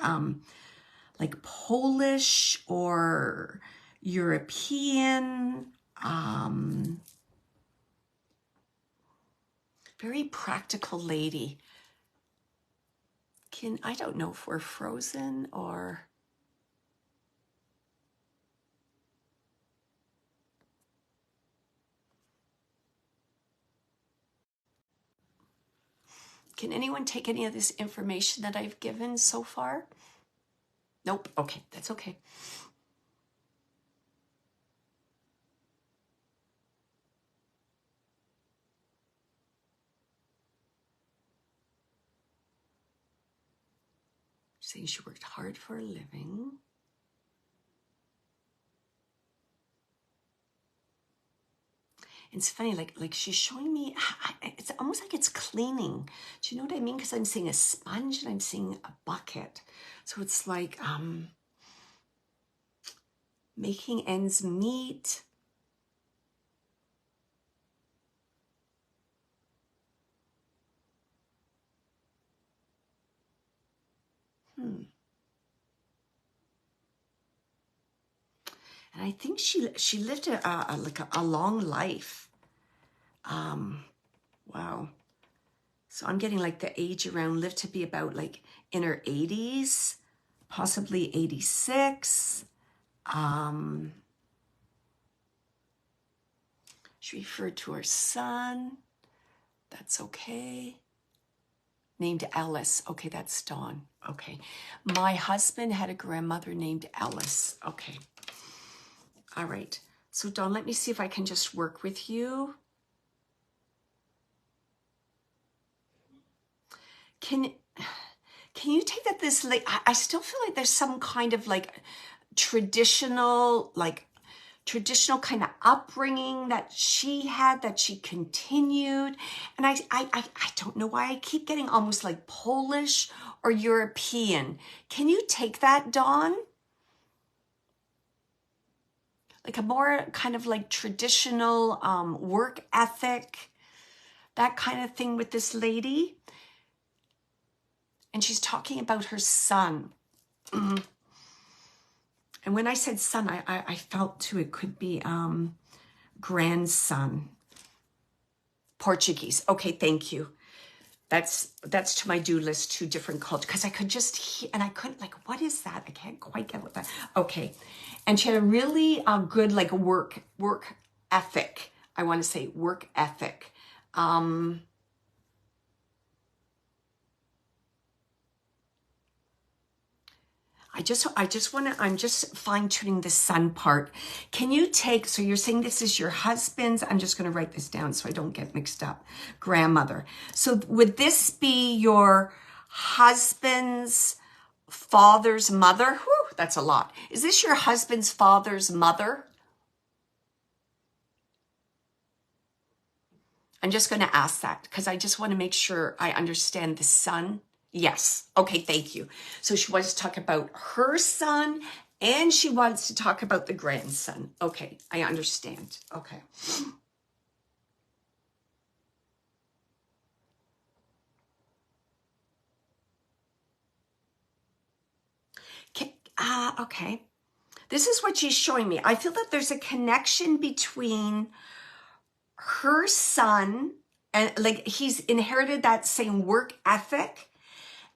Polish or European. Very practical lady. I don't know if we're frozen or... Can anyone take any of this information that I've given so far? Nope. Okay, that's okay. Saying she worked hard for a living. It's funny, like she's showing me, it's almost like it's cleaning. Do you know what I mean? Because I'm seeing a sponge and I'm seeing a bucket. So it's like making ends meet. And I think she lived a long life. Wow. So I'm getting like the age around, lived to be about like in her 80s, possibly 86. She referred to her son. That's okay. Named Alice. Okay, that's Dawn. Okay. My husband had a grandmother named Alice. Okay. All right. So Dawn, let me see if I can just work with you. Can you take that this late? I still feel like there's some kind of like traditional kind of upbringing that she had, that she continued. And I don't know why I keep getting almost like Polish or European. Can you take that, Dawn? Like a more kind of like traditional work ethic, that kind of thing with this lady. And she's talking about her son. Mm-hmm. And when I said son, I felt too it could be grandson. Portuguese. Okay, thank you. That's to my do list, 2 different cultures, because I could just hear, and I couldn't, like, what is that? I can't quite get what that. Okay, and she had a really good like work ethic. I want to say work ethic. I'm just fine tuning the son part. Can you take, so you're saying this is your husband's, I'm just going to write this down so I don't get mixed up, grandmother. So would this be your husband's father's mother? Whew, that's a lot. Is this your husband's father's mother? I'm just going to ask that because I just want to make sure I understand the son. Yes. Okay, thank you. So she wants to talk about her son and she wants to talk about the grandson. Okay, I understand. Okay. Okay. This is what she's showing me. I feel that there's a connection between her son and like he's inherited that same work ethic.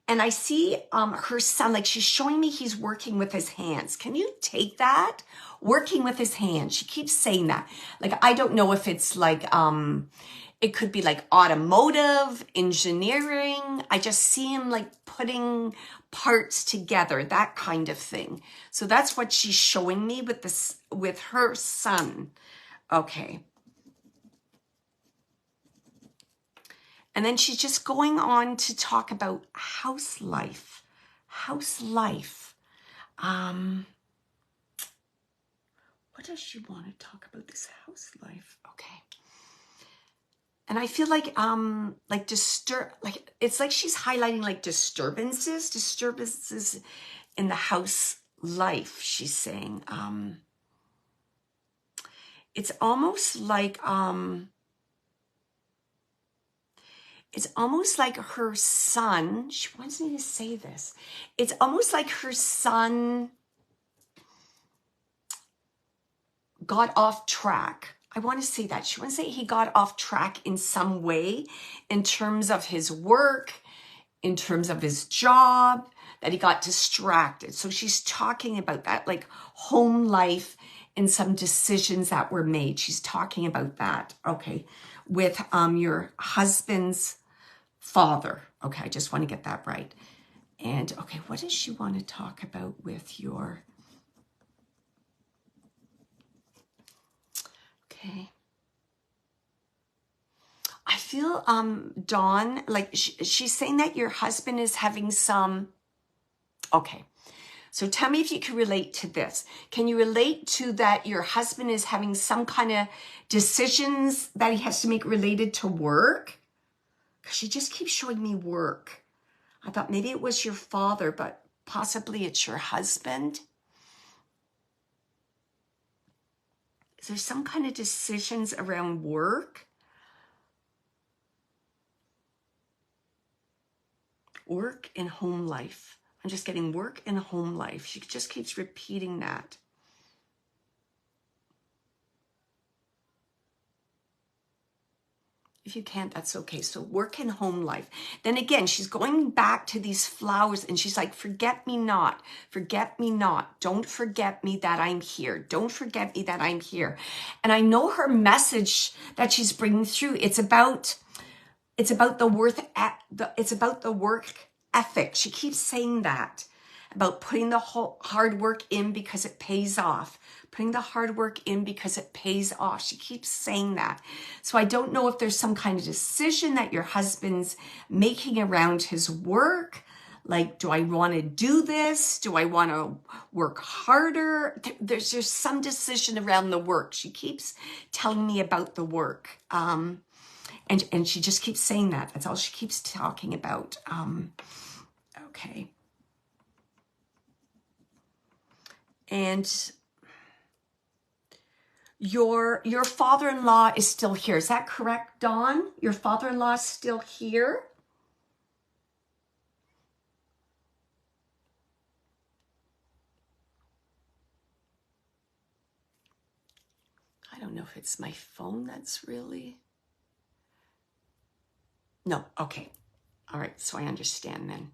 And I see her son, like she's showing me he's working with his hands. Can you take that? Working with his hands. She keeps saying that. Like, I don't know if it's like, it could be like automotive, engineering. I just see him like putting parts together, that kind of thing. So that's what she's showing me with this, with her son. Okay. And then she's just going on to talk about house life. House life. What does she want to talk about this house life? Okay. And I feel like it's like she's highlighting like disturbances in the house life, she's saying. It's almost like her son, she wants me to say this. It's almost like her son got off track. I want to say that. She wants to say he got off track in some way in terms of his work, in terms of his job, that he got distracted. So she's talking about that, like home life and some decisions that were made. She's talking about that. Okay. With your husband's father. Okay, I just want to get that right. And okay, what does she want to talk about with your... Okay. I feel, Dawn, like she's saying that your husband is having some... Okay. So tell me if you can relate to this. Can you relate to that your husband is having some kind of decisions that he has to make related to work? Because she just keeps showing me work. I thought maybe it was your father, but possibly it's your husband. Is there some kind of decisions around work? Work and home life. I'm just getting work and home life. She just keeps repeating that. If you can't, that's okay. So work and home life. Then again, she's going back to these flowers and she's like, forget me not, forget me not. Don't forget me that I'm here. Don't forget me that I'm here. And I know her message that she's bringing through. It's about the work ethic. She keeps saying that about putting the whole hard work in because it pays off. Putting the hard work in because it pays off. She keeps saying that. So I don't know if there's some kind of decision that your husband's making around his work. Like, do I want to do this? Do I want to work harder? There's just some decision around the work. She keeps telling me about the work. And she just keeps saying that. That's all she keeps talking about. Okay. And your father-in-law is still here. Is that correct, Dawn? Your father-in-law is still here? I don't know if it's my phone that's really... No, okay. All right, so I understand then.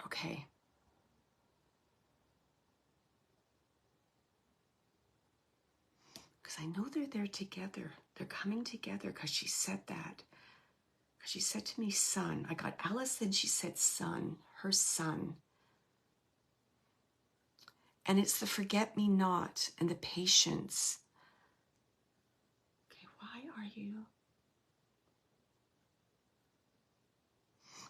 Okay. Because I know they're there together. They're coming together because she said that. Because she said to me, son. I got Alice, and she said son, her son. And it's the forget-me-not and the patience. Okay, why are you?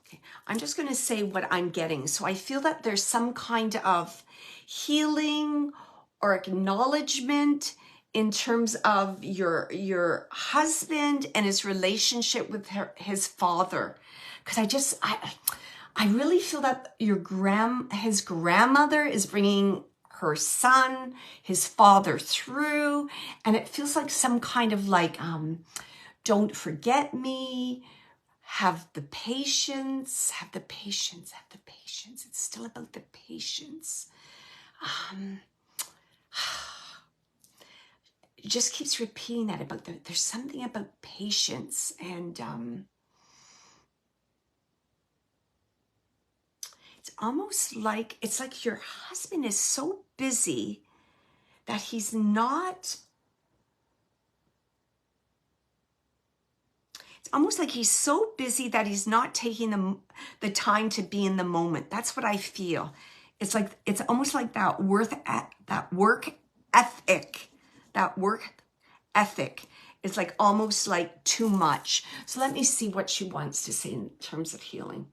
Okay, I'm just going to say what I'm getting. So I feel that there's some kind of healing or acknowledgement in terms of your husband and his relationship with his father. Because I really feel that his grandmother is bringing her son, his father through, and it feels like some kind of like, don't forget me, have the patience, have the patience, have the patience. It's still about the patience. It just keeps repeating that about there's something about patience, and it's like your husband is so busy that he's not. It's almost like he's so busy that he's not taking the time to be in the moment. That's what I feel. It's like it's almost like that work ethic. That work ethic is like almost like too much. So let me see what she wants to say in terms of healing.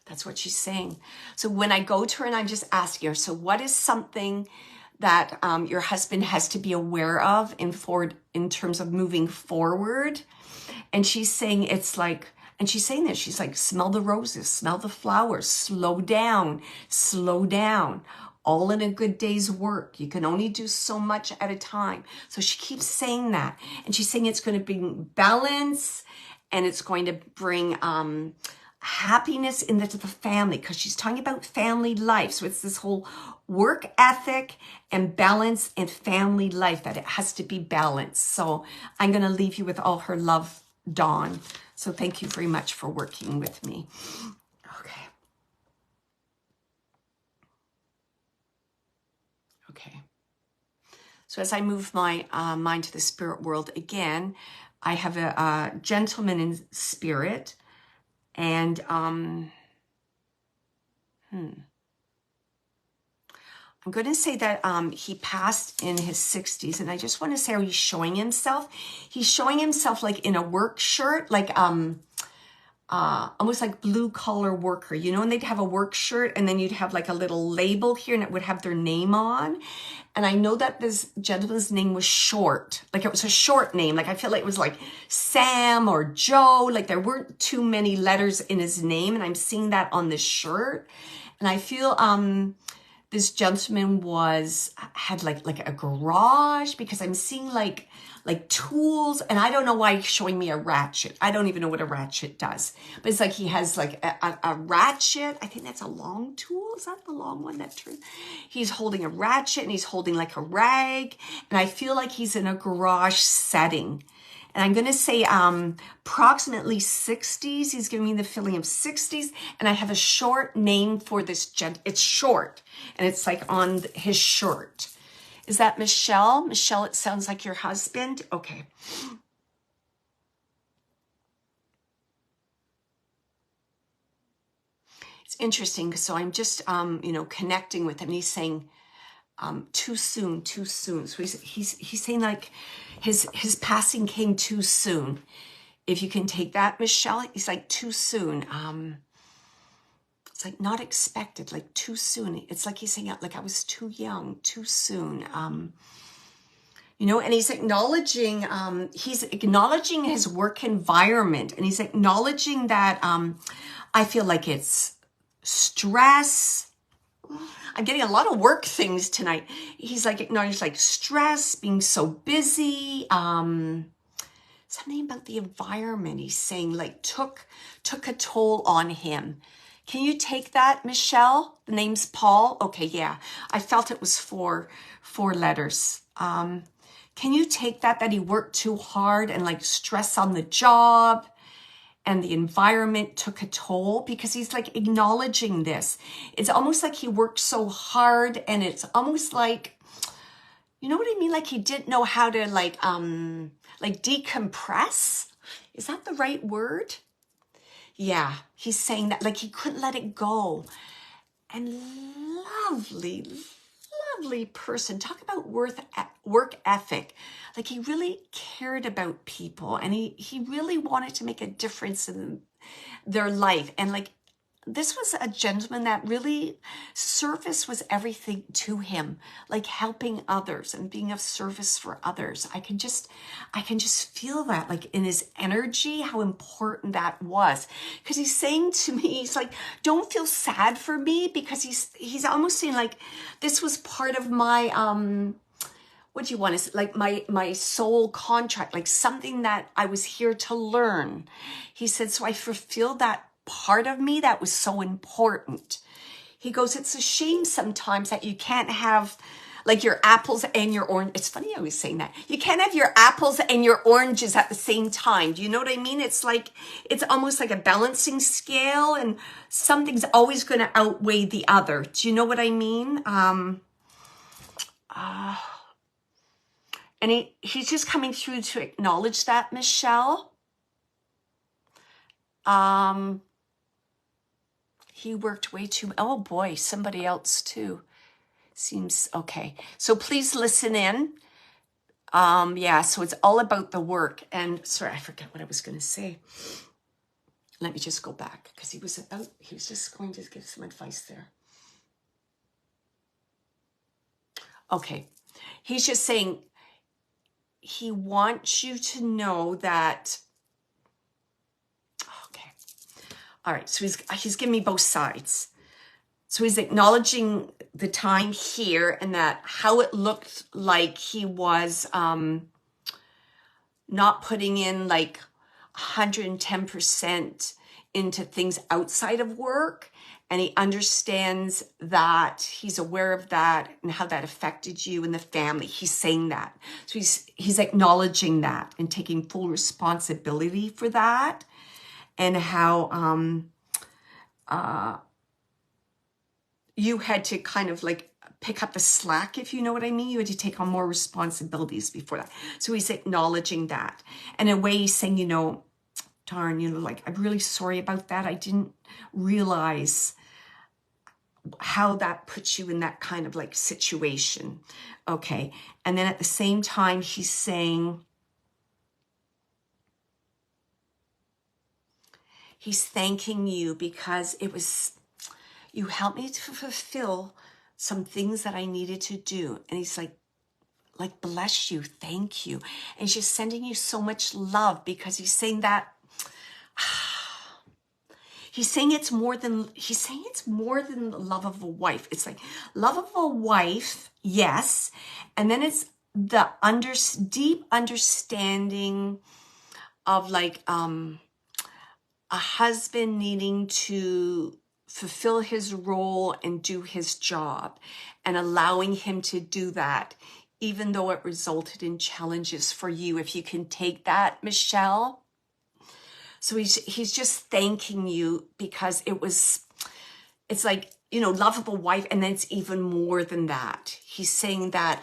That's what she's saying. So when I go to her and I'm just asking her, so what is something that your husband has to be aware of in terms of moving forward? And she's saying it's like, and she's saying this, she's like, smell the roses, smell the flowers, slow down, all in a good day's work. You can only do so much at a time. So she keeps saying that. And she's saying it's going to bring balance, and it's going to bring happiness into the family, because she's talking about family life. So it's this whole work ethic and balance and family life, that it has to be balanced. So I'm going to leave you with all her love, Dawn. So thank you very much for working with me. Okay. Okay. So as I move my mind to the spirit world again, I have a gentleman in spirit, and I'm going to say that he passed in his 60s, and I just want to say how he's showing himself. He's showing himself like in a work shirt, like almost like blue collar worker, you know, and they'd have a work shirt, and then you'd have like a little label here, and it would have their name on. And I know that this gentleman's name was short, like it was a short name. Like I feel like it was like Sam or Joe, like there weren't too many letters in his name, and I'm seeing that on this shirt. And I feel this gentleman had like a garage, because I'm seeing like tools, and I don't know why he's showing me a ratchet. I don't even know what a ratchet does, but it's like he has like a ratchet. I think that's a long tool. Is that the long one that turns? He's holding a ratchet, and he's holding like a rag, and I feel like he's in a garage setting. And I'm going to say approximately 60s. He's giving me the feeling of 60s. And I have a short name for this It's short, and it's like on his shirt. Is that Michelle? Michelle, it sounds like your husband. Okay. It's interesting. So I'm just, connecting with him. And he's saying, too soon. So he's saying like his passing came too soon. If you can take that, Michelle, he's like too soon. It's like not expected, like too soon. It's like he's saying like I was too young, too soon. And he's acknowledging his work environment, and he's acknowledging that I feel like it's stress. I'm getting a lot of work things tonight. He's like acknowledging like stress, being so busy. Something about the environment, he's saying like took a toll on him. Can you take that, Michelle? The name's Paul. Okay, yeah. I felt it was four letters. Can you take that he worked too hard and like stress on the job, and the environment took a toll, because he's like acknowledging this. It's almost like he worked so hard, and it's almost like, you know what I mean? Like he didn't know how to like decompress. Is that the right word? Yeah, he's saying that like he couldn't let it go. And lovely, lovely person. Talk about work ethic. Like he really cared about people, and he really wanted to make a difference in their life. And like, this was a gentleman that really, service was everything to him, like helping others and being of service for others. I can just feel that, like in his energy, how important that was. Because he's saying to me, he's like, don't feel sad for me, because he's almost saying like, this was part of my, what do you want to, like my soul contract, like something that I was here to learn. He said, so I fulfilled that part of me that was so important. He goes, it's a shame sometimes that you can't have like your apples and your orange. It's funny I was saying that. You can't have your apples and your oranges at the same time. Do you know what I mean? It's like, it's almost like a balancing scale, and something's always going to outweigh the other. Do you know what I mean? And he's just coming through to acknowledge that, Michelle. He worked way too, oh boy, somebody else too. Seems okay. So please listen in. Yeah, so it's all about the work. And sorry, I forget what I was going to say. Let me just go back, because he was just going to give some advice there. Okay. He's just saying he wants you to know that. Okay. All right. So he's giving me both sides. So he's acknowledging the time here, and that how it looked like he was not putting in like 110% into things outside of work. And he understands that, he's aware of that and how that affected you and the family. He's saying that. So he's acknowledging that and taking full responsibility for that, and how you had to kind of like pick up the slack, if you know what I mean. You had to take on more responsibilities before that. So he's acknowledging that. And in a way he's saying, you know, darn, you know, like, I'm really sorry about that. I didn't realize how that puts you in that kind of like situation. Okay. And then at the same time, he's saying, he's thanking you because you helped me to fulfill some things that I needed to do. And he's like, bless you, thank you. And he's just sending you so much love, because he's saying that, he's saying it's more than the love of a wife. It's like love of a wife, yes. And then it's the deep understanding of like a husband needing to fulfill his role and do his job, and allowing him to do that, even though it resulted in challenges for you. If you can take that, Michelle. So he's just thanking you, because it's like, you know, love of a wife, and then it's even more than that. He's saying that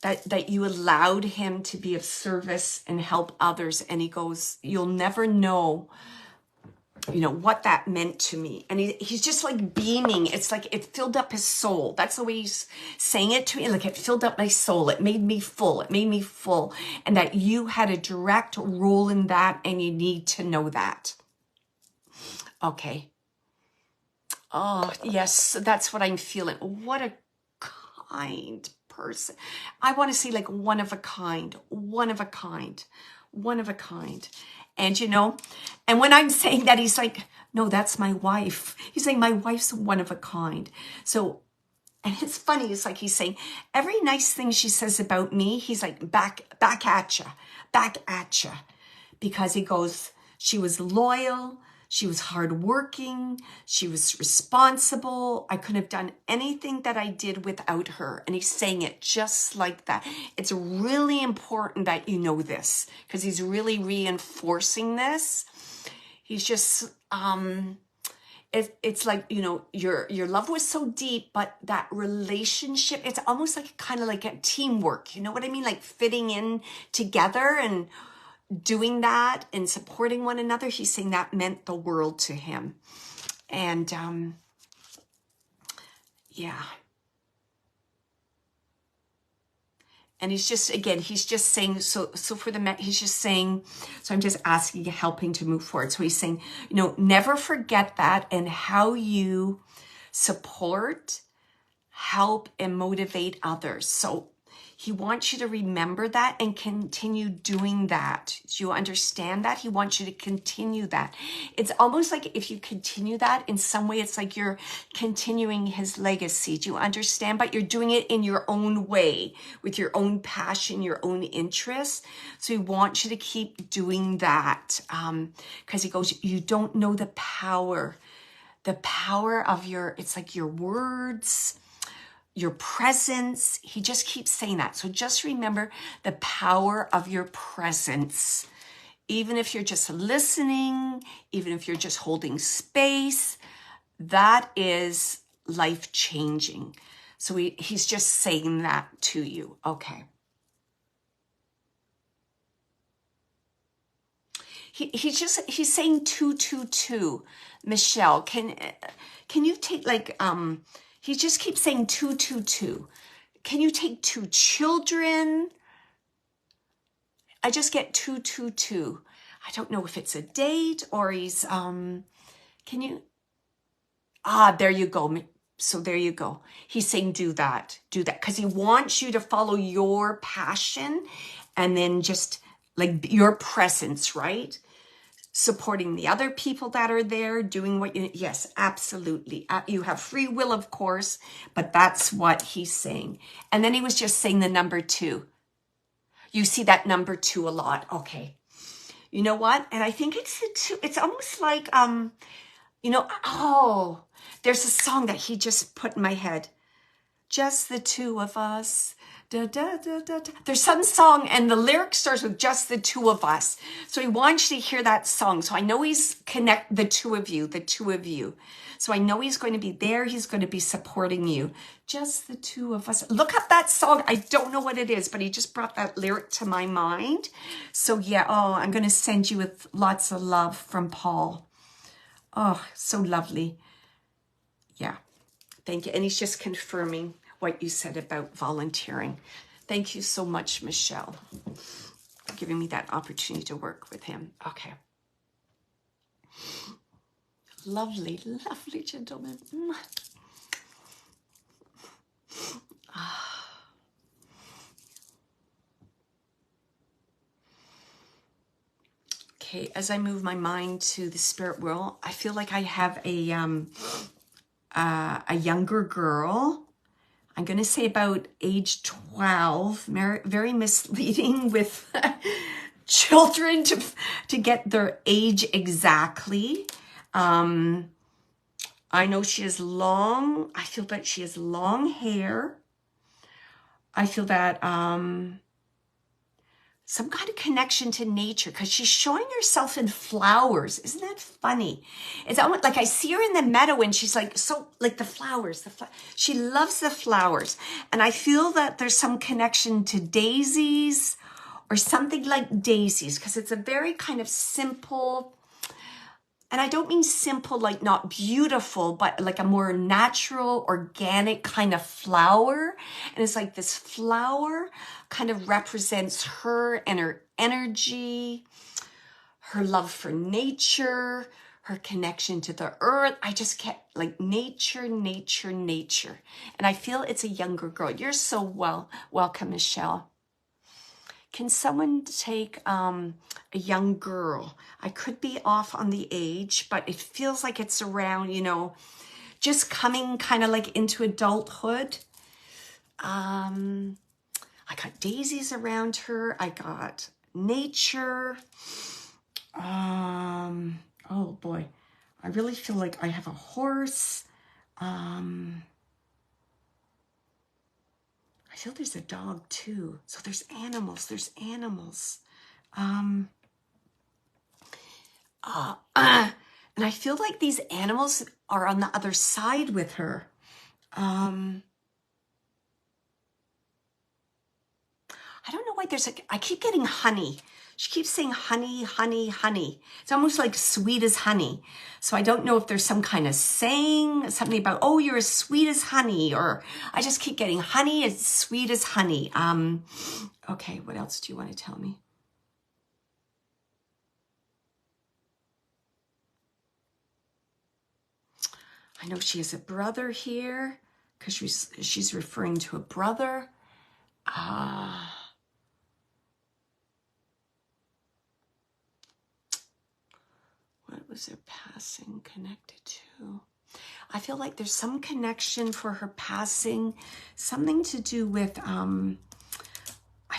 that you allowed him to be of service and help others. And he goes, you'll never know, you know, what that meant to me. And he's just like beaming. It's like it filled up his soul. That's the way he's saying it to me. Like, it filled up my soul. It made me full. It made me full. And that you had a direct role in that, and you need to know that. Okay. Oh, yes, that's what I'm feeling. What a kind person. I want to say like one of a kind, one of a kind, one of a kind. And, you know, and when I'm saying that, he's like, no, that's my wife. He's saying my wife's one of a kind. So, and it's funny. It's like he's saying every nice thing she says about me, he's like, back at you, because he goes, she was loyal. She was hardworking. She was responsible. I couldn't have done anything that I did without her. And he's saying it just like that. It's really important that you know this, because he's really reinforcing this. He's just, it's like, you know, your love was so deep, but that relationship, it's almost like kind of like a teamwork. You know what I mean? Like fitting in together and doing that and supporting one another. He's saying that meant the world to him. And yeah. And he's just, again, he's just saying, so for the, he's just saying, so I'm just asking, helping to move forward. So he's saying, you know, never forget that, and how you support, help, and motivate others. So he wants you to remember that and continue doing that. Do you understand that? He wants you to continue that. It's almost like if you continue that in some way, it's like you're continuing his legacy. Do you understand? But you're doing it in your own way, with your own passion, your own interest. So he wants you to keep doing that. Because he goes, you don't know the power of your, it's like your words, your presence. He just keeps saying that. So just remember the power of your presence. Even if you're just listening, even if you're just holding space, that is life-changing. So he's just saying that to you. Okay. He's saying 222. Michelle, can you take like, he just keeps saying 222. Can you take 2 children? I just get 222. I don't know if it's a date or he's, can you, there you go. So there you go. He's saying do that, because he wants you to follow your passion and then just like your presence, right? Supporting the other people that are there, doing what you, yes, absolutely. You have free will, of course, but that's what he's saying. And then he was just saying the number 2. You see that number 2 a lot. Okay. You know what? And I think it's the 2. It's almost like, you know, oh, there's a song that he just put in my head. Just the 2 of us. Da, da, da, da, da. There's some song and the lyric starts with just the 2 of us. So he wants you to hear that song. So I know he's the 2 of you. So I know he's going to be there. He's going to be supporting you. Just the 2 of us. Look up that song. I don't know what it is, but he just brought that lyric to my mind. So yeah, oh, I'm going to send you with lots of love from Paul. Oh, so lovely. Yeah. Thank you. And he's just confirming what you said about volunteering. Thank you so much, Michelle, for giving me that opportunity to work with him. Okay. Lovely, lovely gentleman. Okay, as I move my mind to the spirit world, I feel like I have a younger girl. I'm going to say about age 12, very misleading with children to get their age exactly. I know she has I feel that she has long hair. I feel that some kind of connection to nature, because she's showing herself in flowers. Isn't that funny? It's almost like I see her in the meadow and she's like, so like the flowers, she loves the flowers. And I feel that there's some connection to daisies or something like daisies, because it's a very kind of simple, and I don't mean simple, like not beautiful, but like a more natural, organic kind of flower. And it's like this flower kind of represents her and her energy, her love for nature, her connection to the earth. I just kept like nature, nature, nature. And I feel it's a younger girl. You're so welcome, Michelle. Can someone take a young girl? I could be off on the age, but it feels like it's around, you know, just coming kind of like into adulthood. I got daisies around her. I got nature. Oh boy. really feel like I have a horse. I feel there's a dog too. So there's animals. There's animals. And I feel like these animals are on the other side with her. I don't know why there's I keep getting honey. She keeps saying honey, honey, honey. It's almost like sweet as honey. So I don't know if there's some kind of saying, something about, oh, you're as sweet as honey, or I just keep getting honey as sweet as honey. Okay, what else do you want to tell me? I know she has a brother here because she's referring to a brother. What was her passing connected to? I feel like there's some connection for her passing, something to do with, I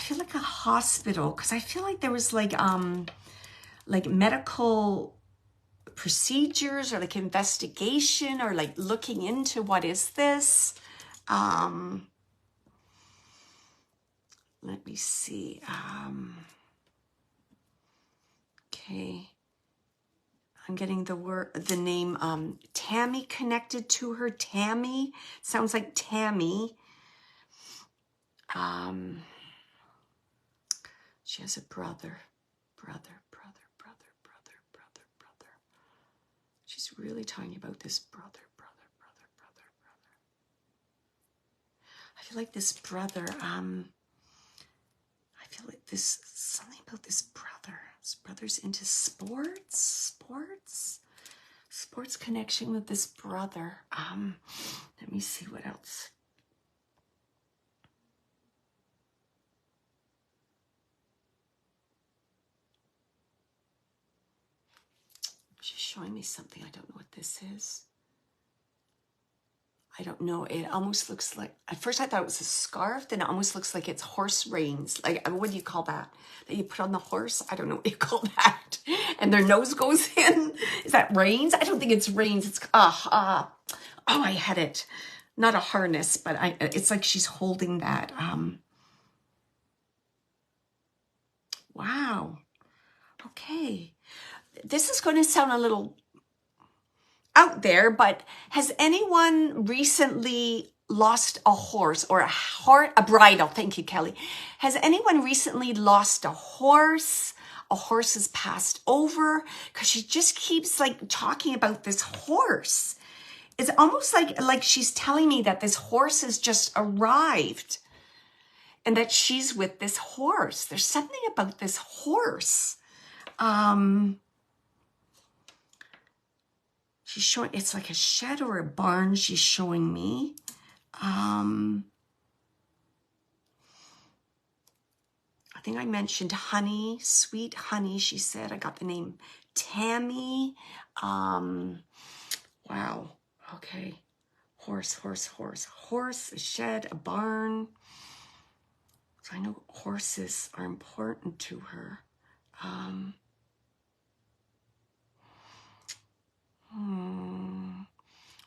feel like a hospital, because I feel like there was like medical procedures or like investigation or like looking into what is this. Let me see. Okay. I'm getting the name Tammy connected to her. Tammy sounds like Tammy. She has a brother. She's really talking about this brother. I feel like this brother. I feel like something about this brother. This brother's into sports connection with this brother. Let me see what else. She's showing me something. I don't know what this is. I don't know. It almost looks like, at first I thought it was a scarf, then it almost looks like it's horse reins. Like, what do you call that? That you put on the horse? I don't know what you call that. And their nose goes in. Is that reins? I don't think it's reins. It's, oh, I had it. Not a harness, but it's like she's holding that. Wow. Okay. This is going to sound a little out there, but has anyone recently lost a horse or a bridle? Thank you, Kelly. Has anyone recently lost a horse? A horse has passed over, because she just keeps like talking about this horse. It's almost like she's telling me that this horse has just arrived and that she's with this horse. There's something about this horse. She's showing, it's like a shed or a barn she's showing me. I think I mentioned honey, sweet honey, she said. I got the name Tammy. Wow. Okay. Horse, a shed, a barn. So I know horses are important to her.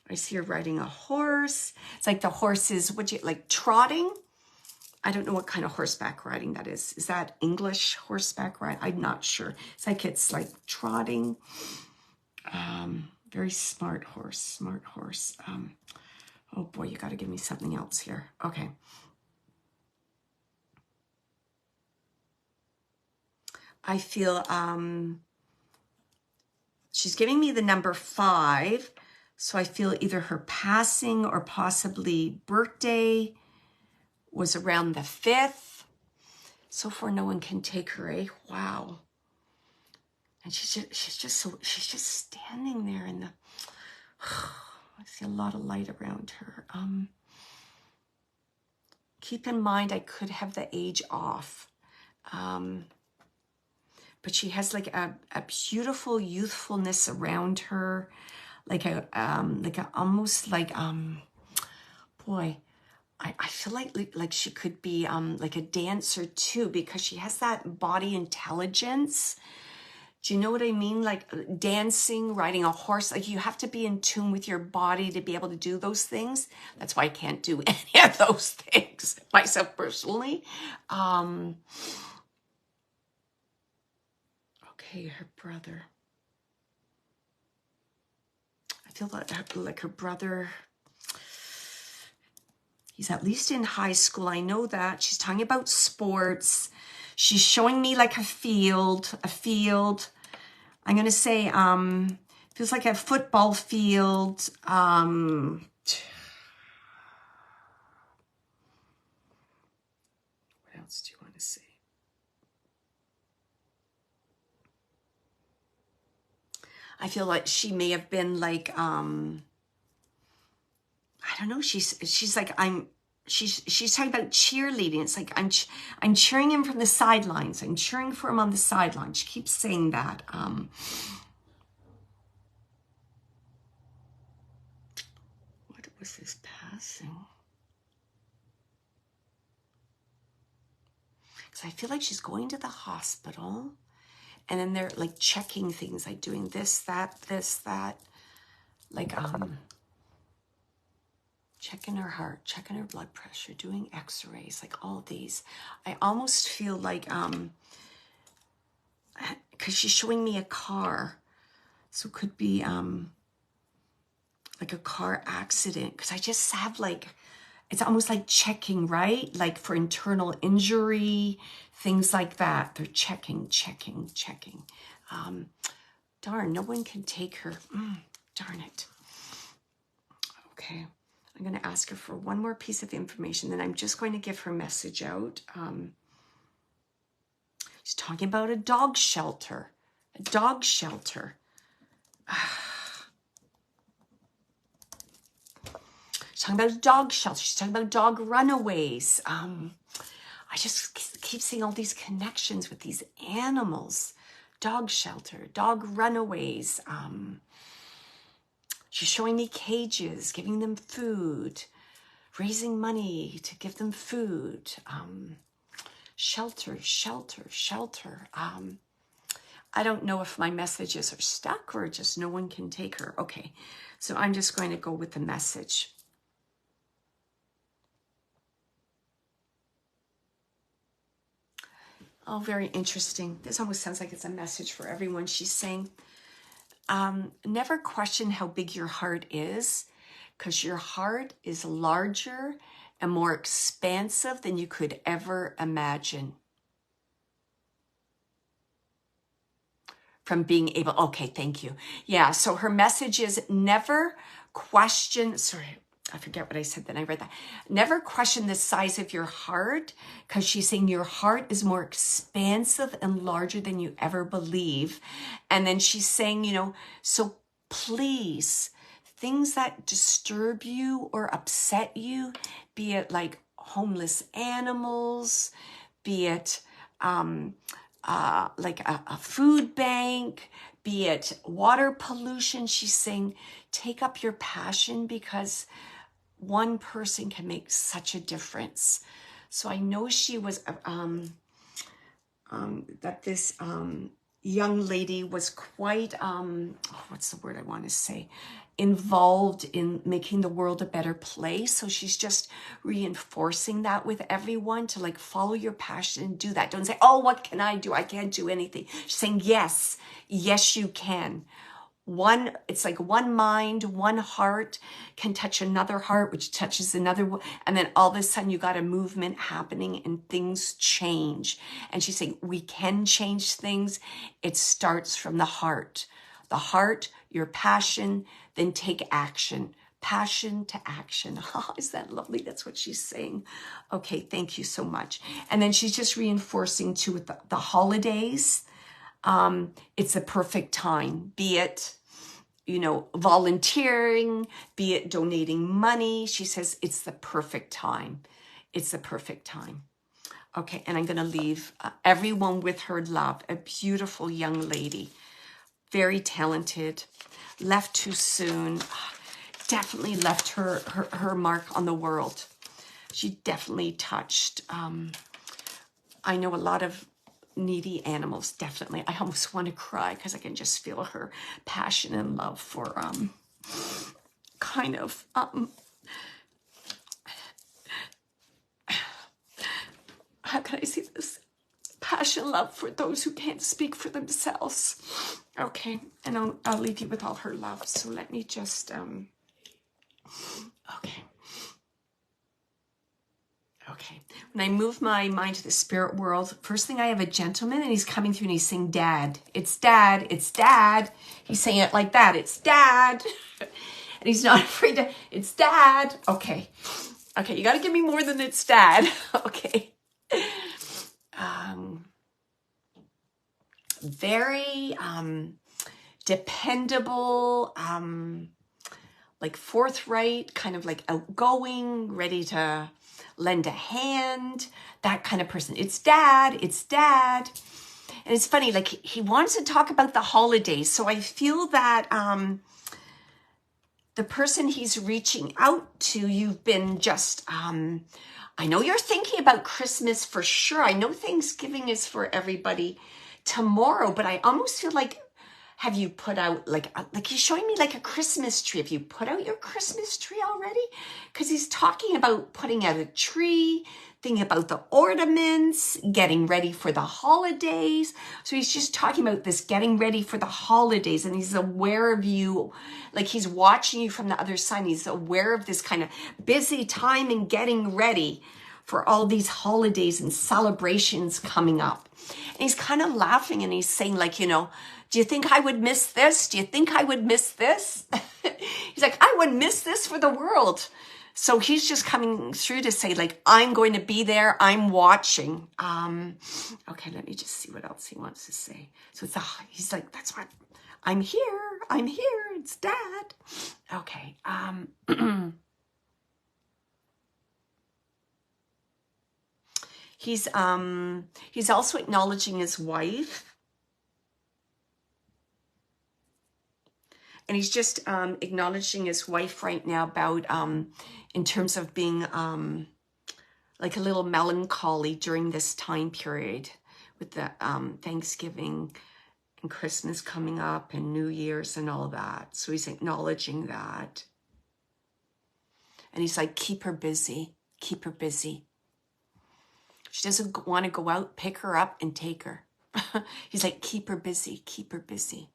I see her riding a horse. It's like the horse is, like trotting? I don't know what kind of horseback riding that is. Is that English horseback ride? I'm not sure. It's like trotting. Very smart horse. Oh boy, you got to give me something else here. Okay. I feel she's giving me the number 5. So I feel either her passing or possibly birthday was around the 5th. So far, no one can take her, eh? Wow. And she's just standing there in the, I see a lot of light around her. Keep in mind, I could have the age off. But she has like a beautiful youthfulness around her. Boy, I feel like she could be like a dancer too, because she has that body intelligence. Do you know what I mean? Like dancing, riding a horse, like you have to be in tune with your body to be able to do those things. That's why I can't do any of those things myself personally. Okay, her brother. I feel like her brother, he's at least in high school. I know that. She's talking about sports. She's showing me like a field. I'm going to say, feels like a football field. What else do you want to say? I feel like she may have been like, I don't know. She's like, she's talking about cheerleading. It's like, I'm cheering him from the sidelines. I'm cheering for him on the sidelines. She keeps saying that. What was this passing? Because I feel like she's going to the hospital, and then they're like checking things, like doing this, that, like checking her heart, checking her blood pressure, doing x-rays, like all of these. I almost feel like, because she's showing me a car, so it could be like a car accident, because I just have like, it's almost like checking, right? Like for internal injury, things like that. They're checking. Darn, no one can take her. Darn it. Okay, I'm going to ask her for one more piece of information, then I'm just going to give her message out. She's talking about a dog shelter. A dog shelter. She's talking about a dog shelter. She's talking about dog runaways. I just keep seeing all these connections with these animals. Dog shelter, dog runaways. She's showing me cages, giving them food, raising money to give them food. Shelter. I don't know if my messages are stuck or just no one can take her. Okay, so I'm just going to go with the message. Oh, very interesting. This almost sounds like it's a message for everyone. She's saying, never question how big your heart is, because your heart is larger and more expansive than you could ever imagine. From being able, okay, thank you. Yeah, so her message is never question, sorry, I forget what I said then I read that. Never question the size of your heart, because she's saying your heart is more expansive and larger than you ever believe. And then she's saying, you know, so please, things that disturb you or upset you, be it like homeless animals, be it like a food bank, be it water pollution. She's saying, take up your passion, because one person can make such a difference. So I know she was, that this young lady was quite, what's the word I want to say? Involved in making the world a better place. So she's just reinforcing that with everyone to like follow your passion and do that. Don't say, oh, what can I do? I can't do anything. She's saying, yes, you can. It's like one mind, one heart can touch another heart, which touches another, and then all of a sudden you got a movement happening and things change. And she's saying, we can change things. It starts from the heart. The heart, your passion, then take action. Passion to action. Oh, is that lovely? That's what she's saying. Okay, thank you so much. And then she's just reinforcing too with the holidays. It's a perfect time, be it, you know, volunteering, be it donating money. She says it's the perfect time. It's the perfect time. Okay, and I'm going to leave everyone with her love. A beautiful young lady, very talented, left too soon. Definitely left her mark on the world. She definitely touched. I know a lot of needy animals, definitely. I almost want to cry because I can just feel her passion and love for kind of how can I say this? Passion, love for those who can't speak for themselves. Okay, and I'll leave you with all her love. So let me just okay. Okay. When I move my mind to the spirit world, first thing I have a gentleman and he's coming through and he's saying, Dad, it's Dad, it's Dad. He's saying it like that, it's Dad. And he's not afraid to, it's Dad. Okay. Okay, you got to give me more than it's Dad. Okay. Very dependable, like forthright, kind of like outgoing, ready to lend a hand, that kind of person. It's Dad, it's Dad. And it's funny, like he wants to talk about the holidays. So I feel that the person he's reaching out to, you've been just, I know you're thinking about Christmas for sure. I know Thanksgiving is for everybody tomorrow, but I almost feel like, have you put out like he's showing me like a Christmas tree. Have you put out your Christmas tree already? Because he's talking about putting out a tree, thinking about the ornaments, getting ready for the holidays. So he's just talking about this getting ready for the holidays, and he's aware of you, like he's watching you from the other side. He's aware of this kind of busy time and getting ready for all these holidays and celebrations coming up. And he's kind of laughing and he's saying like, you know, do you think I would miss this? Do you think I would miss this? He's like, I wouldn't miss this for the world. So he's just coming through to say like, I'm going to be there. I'm watching. Okay, let me just see what else he wants to say. So it's he's like, that's what I'm here. I'm here. It's Dad. Okay. He's also acknowledging his wife. And he's just acknowledging his wife right now about in terms of being like a little melancholy during this time period with the Thanksgiving and Christmas coming up and New Year's and all that. So he's acknowledging that. And he's like, keep her busy. Keep her busy. She doesn't want to go out, pick her up and take her. He's like, keep her busy. Keep her busy.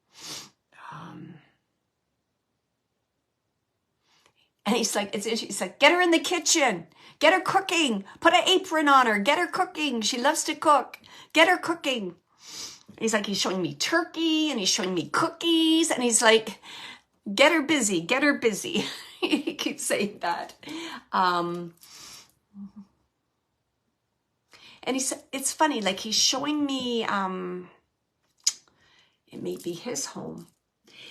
And he's like, he's like, get her in the kitchen, get her cooking, put an apron on her, get her cooking. She loves to cook, get her cooking. He's like, he's showing me turkey and he's showing me cookies. And he's like, get her busy, get her busy. He keeps saying that. And it's funny, like he's showing me, it may be his home.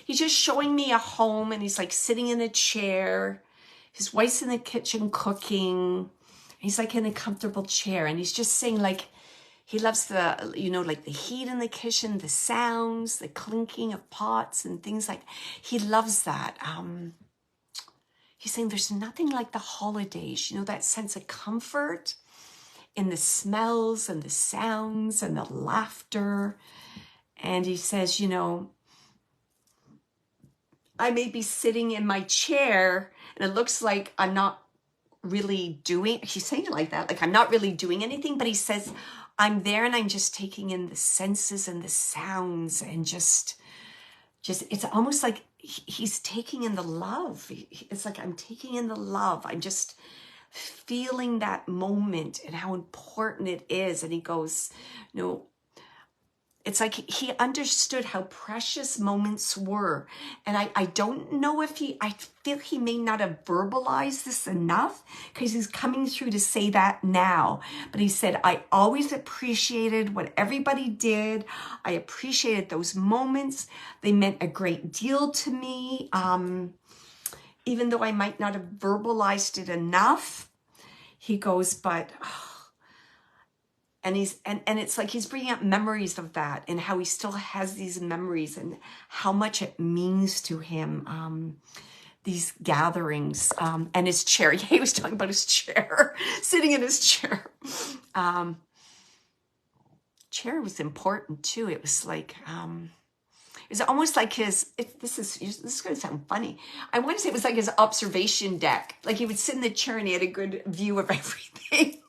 He's just showing me a home and he's like sitting in a chair. His wife's in the kitchen cooking. He's like in a comfortable chair and he's just saying like, he loves the, you know, like the heat in the kitchen, the sounds, the clinking of pots and things like, he loves that. He's saying there's nothing like the holidays, you know, that sense of comfort in the smells and the sounds and the laughter. And he says, you know, I may be sitting in my chair and it looks like I'm not really doing, he's saying it like that, like I'm not really doing anything, but he says, I'm there and I'm just taking in the senses and the sounds and just it's almost like he's taking in the love. It's like I'm taking in the love. I'm just feeling that moment and how important it is. And he goes, you know, it's like he understood how precious moments were. And I don't know if I feel he may not have verbalized this enough because he's coming through to say that now. But he said, I always appreciated what everybody did. I appreciated those moments. They meant a great deal to me. Even though I might not have verbalized it enough, he goes, but... And it's like he's bringing up memories of that and how he still has these memories and how much it means to him, these gatherings, and his chair. Yeah, he was talking about his chair, sitting in his chair. chair was important too. It was like, it was almost like this is going to sound funny. I want to say it was like his observation deck. Like he would sit in the chair and he had a good view of everything.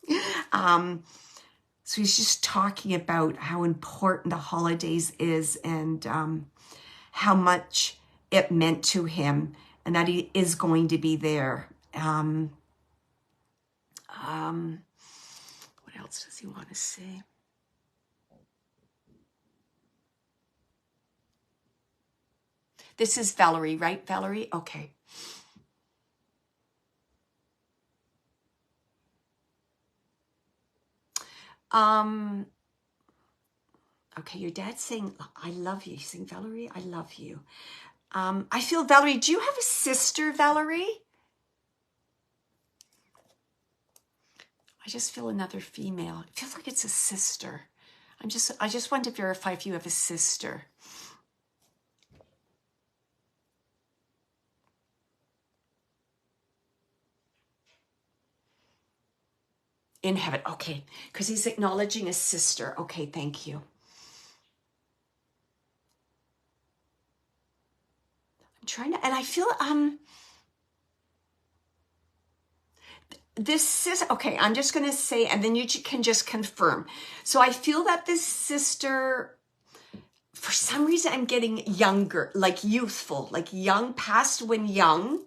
So he's just talking about how important the holidays is, and how much it meant to him, and that he is going to be there. What else does he want to say? This is Valerie, right, Valerie? Okay. Okay, your dad's saying, I love you. He's saying, Valerie, I love you. I feel, Valerie, do you have a sister, Valerie? I just feel another female. It feels like it's a sister. I just want to verify if you have a sister. In heaven, okay, because he's acknowledging a sister. Okay, thank you. I'm trying to, and I feel, this is, okay, I'm just going to say, and then you can just confirm. So I feel that this sister, for some reason, I'm getting younger, like youthful, like young, past when young.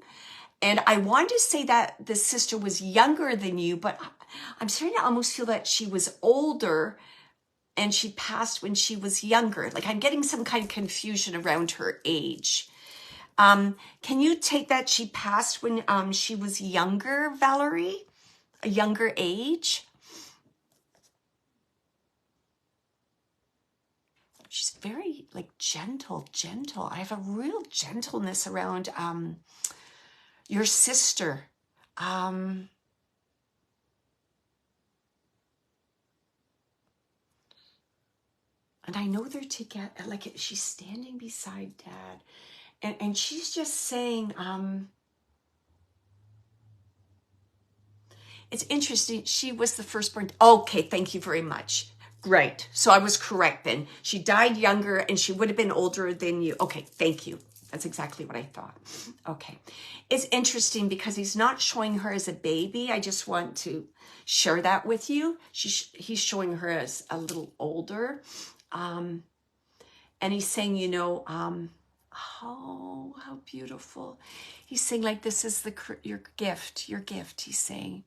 And I want to say that the sister was younger than you, but I'm starting to almost feel that she was older and she passed when she was younger. Like I'm getting some kind of confusion around her age. Can you take that she passed when she was younger, Valerie? A younger age? She's very like gentle. I have a real gentleness around your sister. And I know they're together, like she's standing beside Dad. And she's just saying, it's interesting. She was the firstborn. Okay, thank you very much. Great. So I was correct then. She died younger and she would have been older than you. Okay, thank you. That's exactly what I thought. Okay. It's interesting because he's not showing her as a baby. I just want to share that with you. He's showing her as a little older. And he's saying, you know, oh, how beautiful. He's saying like, this is your gift, he's saying.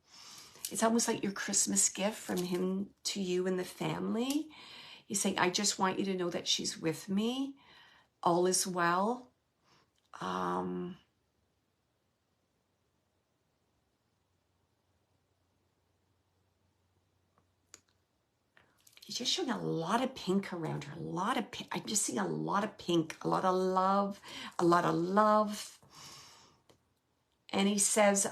It's almost like your Christmas gift from him to you and the family. He's saying, I just want you to know that she's with me. All is well. He's just showing a lot of pink around her. A lot of pink. I'm just seeing a lot of pink, a lot of love, a lot of love. And he says,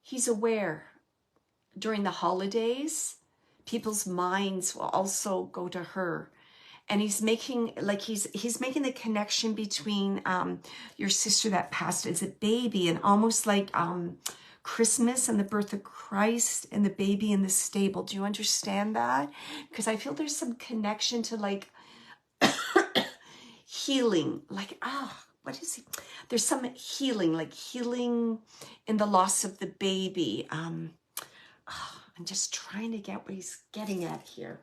he's aware during the holidays, people's minds will also go to her. And he's making like he's making the connection between your sister that passed as a baby and almost like Christmas and the birth of Christ and the baby in the stable. Do you understand that? Because I feel there's some connection to like healing, like, what is it? There's some healing, like healing in the loss of the baby. I'm just trying to get what he's getting at here.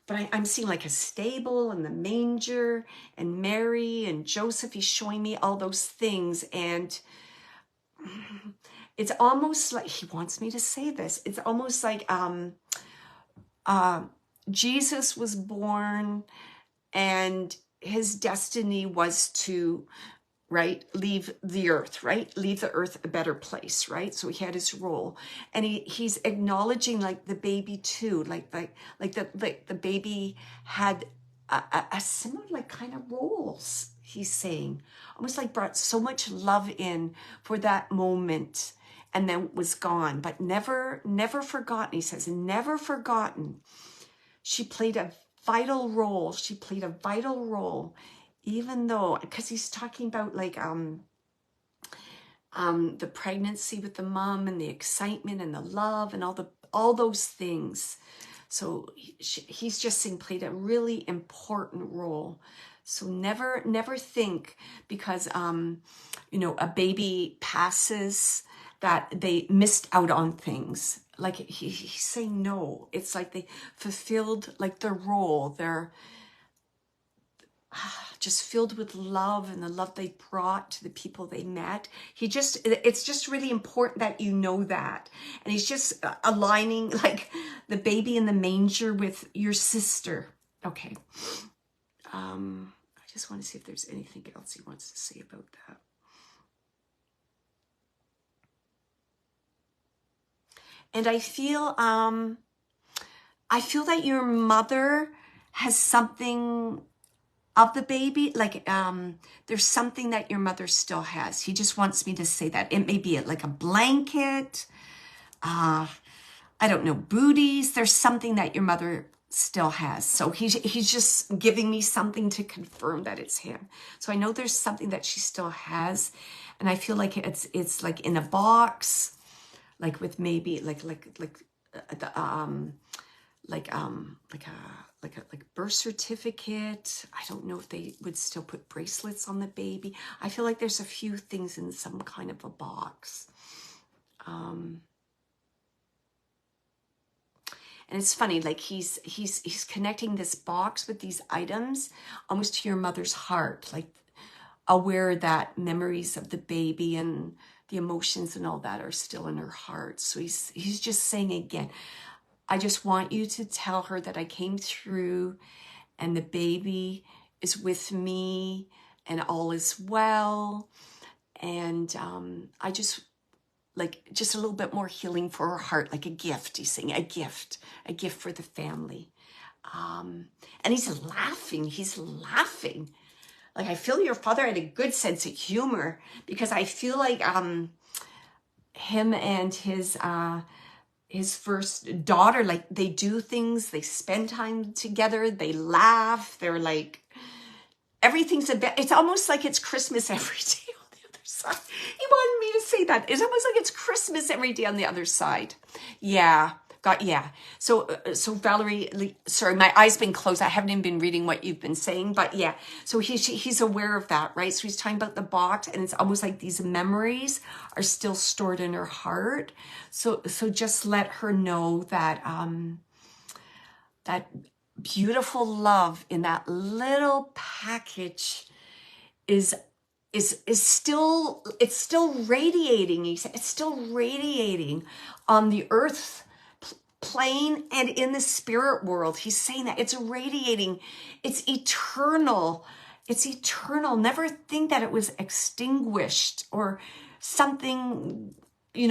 But I'm seeing like a stable and the manger and Mary and Joseph. He's showing me all those things. And it's almost like, he wants me to say this. It's almost like Jesus was born and his destiny was to, right, leave the earth, right? Leave the earth a better place, right? So he had his role. And he's acknowledging like the baby too, like the baby had a similar like kind of roles, he's saying. Almost like brought so much love in for that moment and then was gone, but never forgotten. He says, never forgotten. She played a vital role. She played a vital role, even though, because he's talking about like the pregnancy with the mom and the excitement and the love and all those things. So he's just saying played a really important role. So never think because, you know, a baby passes that they missed out on things. Like he's saying no. It's like they fulfilled like their role. They're just filled with love and the love they brought to the people they met. It's just really important that you know that. And he's just aligning like the baby in the manger with your sister. Okay. I just want to see if there's anything else he wants to say about that. And I feel that your mother has something of the baby, like there's something that your mother still has. He just wants me to say that. It may be like a blanket, I don't know, booties. There's something that your mother still has. So he's just giving me something to confirm that it's him. So I know there's something that she still has, and I feel like it's like in a box, like with maybe like birth certificate. I don't know if they would still put bracelets on the baby. I feel like there's a few things in some kind of a box. And it's funny, like he's connecting this box with these items almost to your mother's heart, like aware that memories of the baby and the emotions and all that are still in her heart. So he's just saying again, I just want you to tell her that I came through and the baby is with me and all is well. And I just a little bit more healing for her heart, like a gift. He's saying a gift for the family. And he's laughing. Like I feel your father had a good sense of humor, because I feel like him and his first daughter, like they do things, they spend time together, they laugh, they're like, everything's it's almost like it's Christmas every day on the other side. He wanted me to say that. It's almost like it's Christmas every day on the other side. Yeah. So Valerie, sorry, my eyes been closed. I haven't even been reading what you've been saying, but yeah. So he's aware of that, right? So he's talking about the box, and it's almost like these memories are still stored in her heart. So just let her know that that beautiful love in that little package is still, it's still radiating. He said it's still radiating on the earth plane and in the spirit world. He's saying that it's radiating. It's eternal. Never think that it was extinguished or something,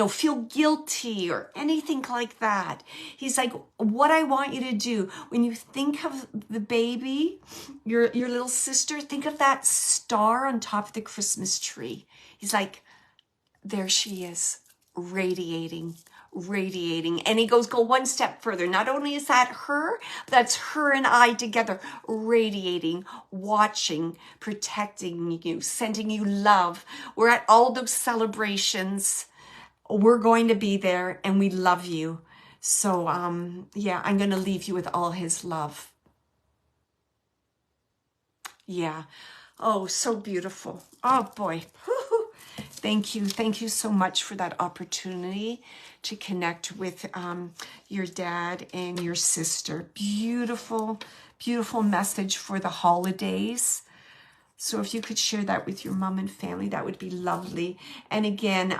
feel guilty or anything like that. He's like, what I want you to do when you think of the baby, your little sister, think of that star on top of the Christmas tree. He's like, there she is, radiating. And he goes, go one step further. Not only is that her, that's her and I together, radiating, watching, protecting you, sending you love. We're at all those celebrations. We're going to be there, and we love you. So, yeah, I'm going to leave you with all his love. Yeah. Oh, so beautiful. Oh, boy. Thank you so much for that opportunity to connect with your dad and your sister. Beautiful message for the holidays. So if you could share that with your mom and family, that would be lovely. And again,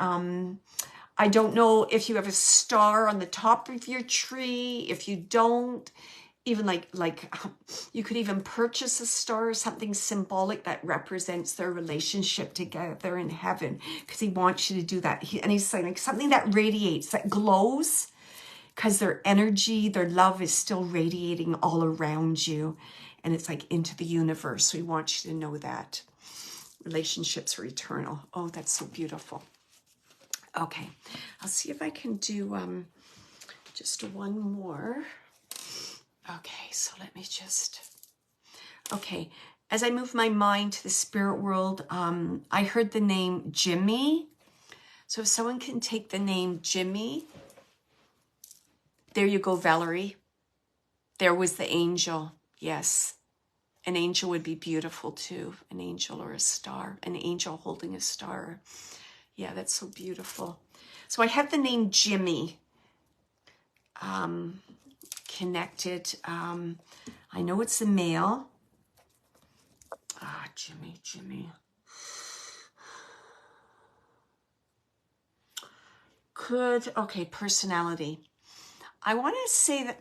I don't know if you have a star on the top of your tree. If you don't, even like you could even purchase a star or something symbolic that represents their relationship together in heaven, because he wants you to do that. And he's saying like something that radiates, that glows, because their energy, their love is still radiating all around you, and it's like into the universe. So he wants you to know that relationships are eternal. Oh, that's so beautiful. Okay, I'll see if I can do just one more. Okay, so let me as I move my mind to the spirit world, I heard the name Jimmy. So if someone can take the name Jimmy, there you go, Valerie. There was the angel. Yes. An angel would be beautiful too. An angel or a star. An angel holding a star. Yeah, that's so beautiful. So I have the name Jimmy connected. I know it's a male. Jimmy. Okay, personality. I want to say that,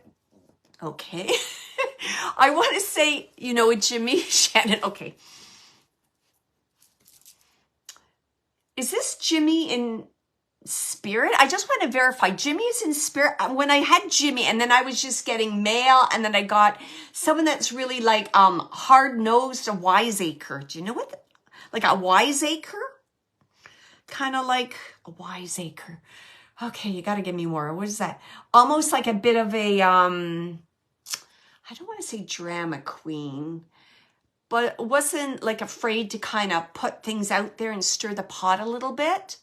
okay. I want to say, Jimmy, Shannon, okay. Is this Jimmy in spirit? I just want to verify. Jimmy is in spirit. When I had Jimmy and then I was just getting male and then I got someone that's really like hard-nosed, a wiseacre. Do you know what? Like a wiseacre? Kind of like a wiseacre. Okay, you got to give me more. What is that? Almost like a bit of a, I don't want to say drama queen, but wasn't like afraid to kind of put things out there and stir the pot a little bit.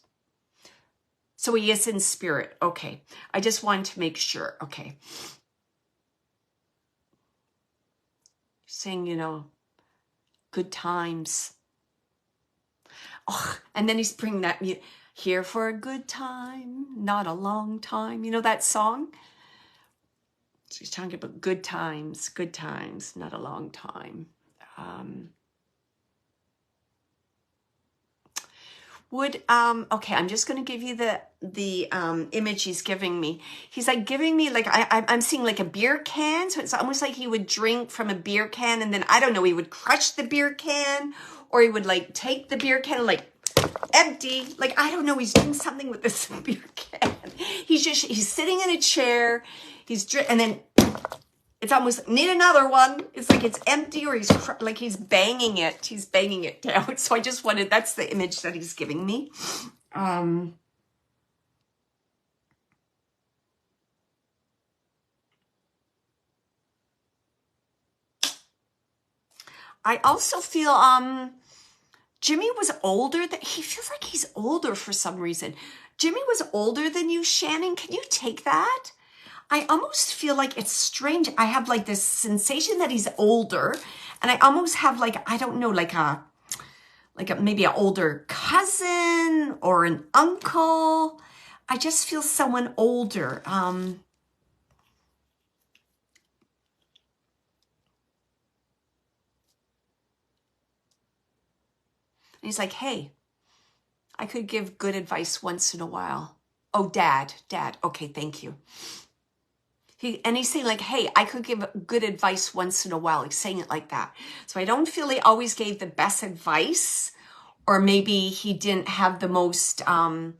So he is in spirit. Okay. I just wanted to make sure. Okay. Saying, good times. Oh, and then he's bringing that here for a good time, not a long time. You know that song? So he's talking about good times, not a long time. Okay, I'm just going to give you the image he's giving me. He's like giving me like, I'm seeing like a beer can. So it's almost like he would drink from a beer can and then, I don't know, he would crush the beer can or he would like take the beer can and like empty. Like, I don't know, he's doing something with this beer can. He's sitting in a chair. And then it's almost, need another one. It's like it's empty or he's banging it. He's banging it down. So I just wanted, that's the image that he's giving me. I also feel, Jimmy was older. He feels like he's older for some reason. Jimmy was older than you, Shannon. Can you take that? I almost feel like it's strange. I have like this sensation that he's older and I almost have like, I don't know, like maybe an older cousin or an uncle. I just feel someone older. And he's like, hey, I could give good advice once in a while. Oh, dad. Okay, thank you. He's saying like, hey, I could give good advice once in a while. He's saying it like that. So I don't feel he always gave the best advice, or maybe he didn't have the most, the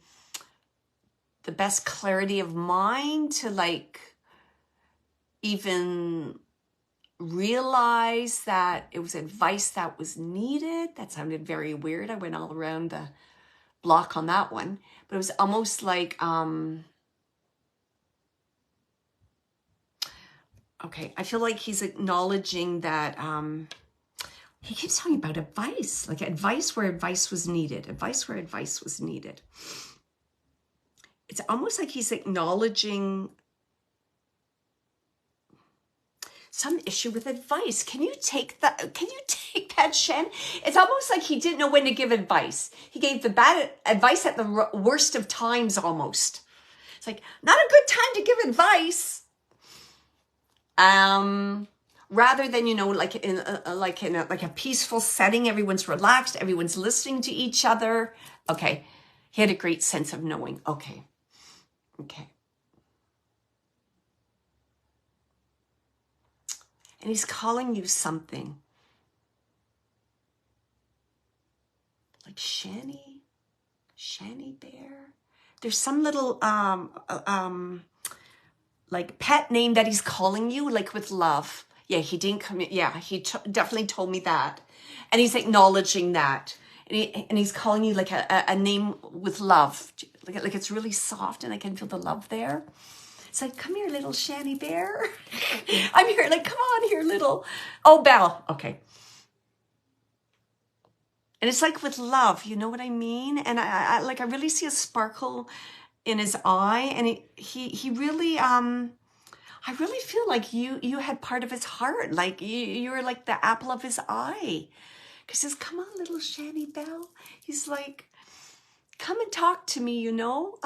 best clarity of mind to like even realize that it was advice that was needed. That sounded very weird. I went all around the block on that one, but it was almost like, okay, I feel like he's acknowledging that he keeps talking about advice, like advice where advice was needed, It's almost like he's acknowledging some issue with advice. Can you take that, Shen? It's almost like he didn't know when to give advice. He gave the bad advice at the worst of times almost. It's like, not a good time to give advice. Rather than, like in a peaceful setting, everyone's relaxed, everyone's listening to each other. Okay. He had a great sense of knowing. Okay. And he's calling you something. Like Shani Bear. There's some little, like pet name that he's calling you, like with love. Yeah, he didn't come. Yeah, he definitely told me that. And he's acknowledging that. And he's calling you like a name with love. Like it's really soft and I can feel the love there. It's like, come here, little Shani Bear. I'm here, like, come on here, little. Oh, Belle. Okay. And it's like with love, you know what I mean? And I really see a sparkle in his eye. And he really, I I really feel like you had part of his heart. Like you were like the apple of his eye. He says, come on, little Shanny Belle. He's like, come and talk to me, you know.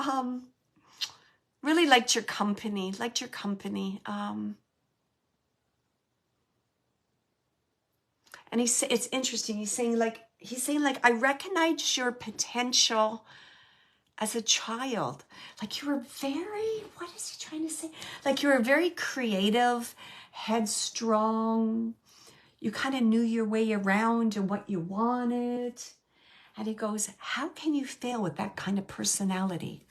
Really liked your company, and it's interesting. He's saying like, I recognize your potential as a child. Like you were very, what is he trying to say? Like you were very creative, headstrong. You kind of knew your way around and what you wanted. And he goes, how can you fail with that kind of personality?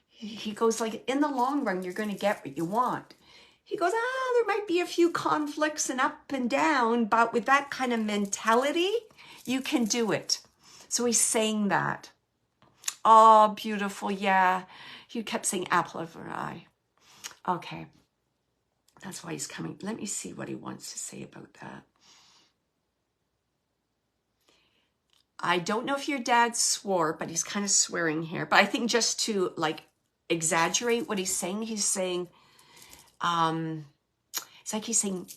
He goes like, in the long run, you're going to get what you want. He goes, there might be a few conflicts and up and down, but with that kind of mentality, you can do it. So he's saying that. Oh, beautiful. Yeah. He kept saying apple of her eye. Okay. That's why he's coming. Let me see what he wants to say about that. I don't know if your dad swore, but he's kind of swearing here. But I think just to like exaggerate what he's saying, it's like he's saying,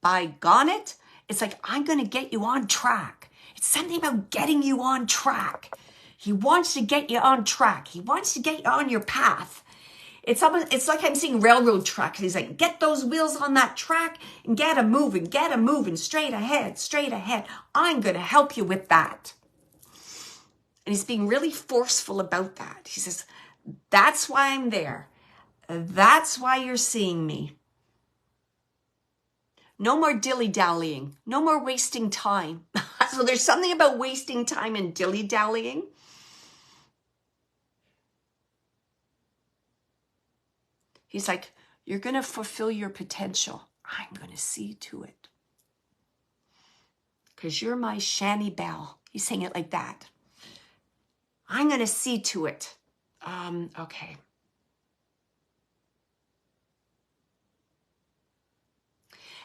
by gone it, it's like, I'm going to get you on track. It's something about getting you on track. He wants to get you on track. He wants to get you on your path. It's like I'm seeing railroad tracks. He's like, get those wheels on that track and get them moving straight ahead. I'm going to help you with that. And he's being really forceful about that. He says, that's why I'm there. That's why you're seeing me. No more dilly-dallying. No more wasting time. So there's something about wasting time and dilly-dallying. He's like, you're going to fulfill your potential. I'm going to see to it. Because you're my Shanny Belle. He's saying it like that. I'm going to see to it. Okay.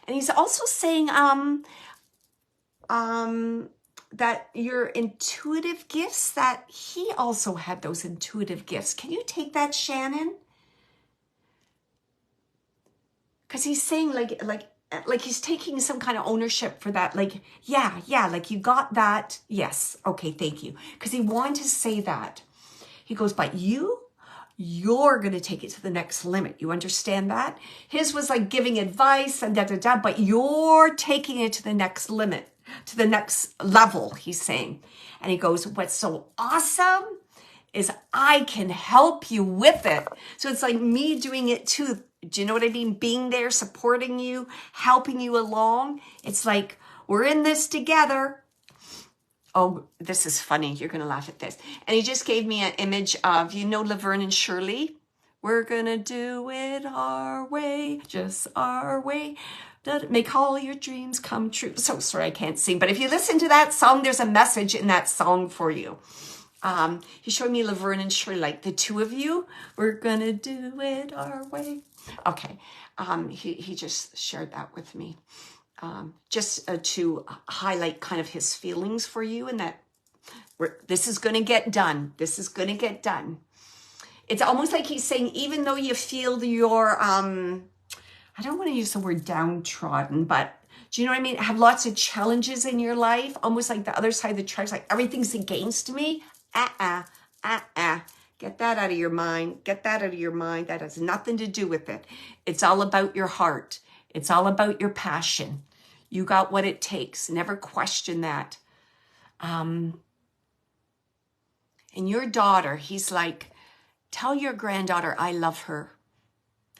And he's also saying that your intuitive gifts, that he also had those intuitive gifts. Can you take that, Shannon? Because he's saying like he's taking some kind of ownership for that. Like, yeah, like you got that. Yes. Okay, thank you. Because he wanted to say that. He goes, but you're going to take it to the next limit. You understand that? His was like giving advice and but you're taking it to the next limit, to the next level, he's saying. And he goes, what's so awesome is I can help you with it. So it's like me doing it too. Do you know what I mean? Being there, supporting you, helping you along. It's like, we're in this together. Oh, this is funny. You're going to laugh at this. And he just gave me an image of, you know, Laverne and Shirley. We're going to do it our way, just our way. Make all your dreams come true. So sorry, I can't sing. But if you listen to that song, there's a message in that song for you. He showed me Laverne and Shirley, like the two of you. We're going to do it our way. Okay. He just shared that with me. Just to highlight kind of his feelings for you, and that this is going to get done. This is going to get done. It's almost like he's saying, even though you feel your, I don't want to use the word downtrodden, but do you know what I mean? Have lots of challenges in your life, almost like the other side of the tracks, like everything's against me. Get that out of your mind. Get that out of your mind. That has nothing to do with it. It's all about your heart. It's all about your passion. You got what it takes. Never question that. And your daughter, he's like, tell your granddaughter I love her.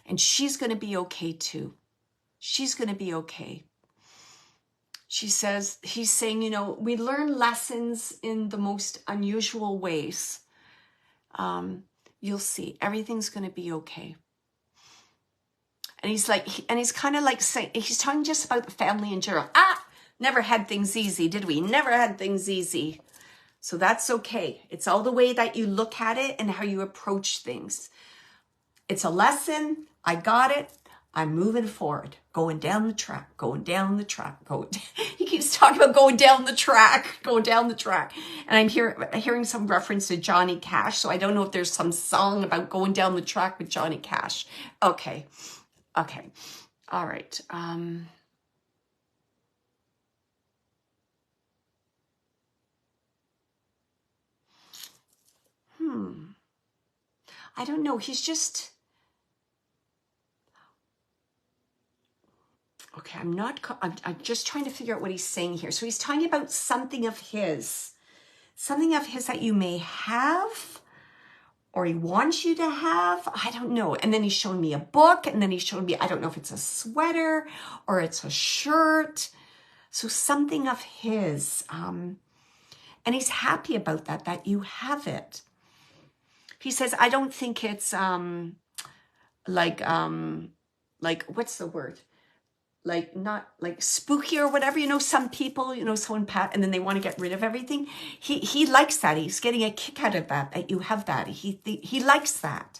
And she's going to be okay too. She's going to be okay. She says, he's saying, you know, we learn lessons in the most unusual ways. You'll see, everything's going to be okay. And he's like, and he's kind of like saying, he's talking just about the family in general. Never had things easy, did we? Never had things easy. So that's okay. It's all the way that you look at it and how you approach things. It's a lesson. I got it. I'm moving forward, going down the track, going down the track. He keeps talking about going down the track, going down the track. And I'm hearing some reference to Johnny Cash. So I don't know if there's some song about going down the track with Johnny Cash. Okay. Okay. All right. I don't know. He's just... Okay, I'm just trying to figure out what he's saying here. So he's talking about something of his that you may have, or he wants you to have. I don't know. And then he's showing me a book, and then he's showing me, I don't know if it's a sweater or it's a shirt. So something of his. And he's happy about that you have it. He says, I don't think it's like what's the word? Like not like spooky or whatever, some people, someone pat and then they want to get rid of everything. He likes that. He's getting a kick out of that you have that. He likes that.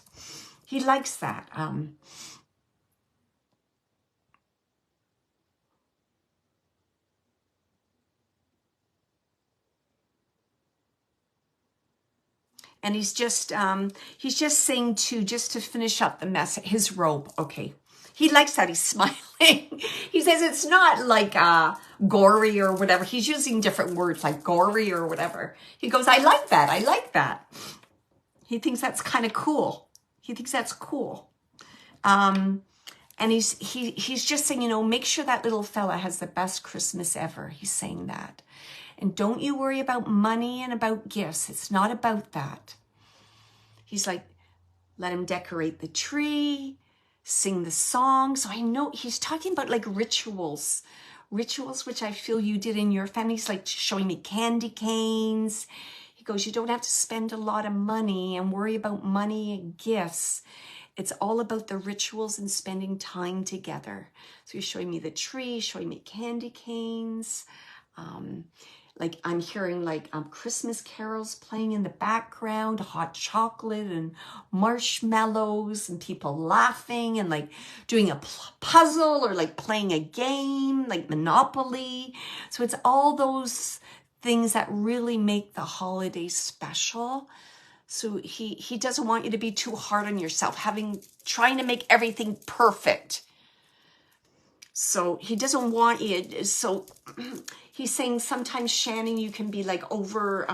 He likes that. And he's just saying just to finish up the mess, his robe. Okay. He likes that. He's smiling. He says it's not like gory or whatever. He's using different words like gory or whatever. He goes, I like that. I like that. He thinks that's kind of cool. He thinks that's cool. And he's just saying, make sure that little fella has the best Christmas ever. He's saying that. And don't you worry about money and about gifts. It's not about that. He's like, let him decorate the tree, sing the song. So I know he's talking about like rituals, which I feel you did in your family. He's like showing me candy canes. He goes, you don't have to spend a lot of money and worry about money and gifts. It's all about the rituals and spending time together. So he's showing me the tree, showing me candy canes. Like I'm hearing like Christmas carols playing in the background, hot chocolate and marshmallows and people laughing and like doing a puzzle or like playing a game like Monopoly. So it's all those things that really make the holidays special. So he doesn't want you to be too hard on yourself, trying to make everything perfect. So he doesn't want you. So he's saying sometimes, Shannon, you can be like over,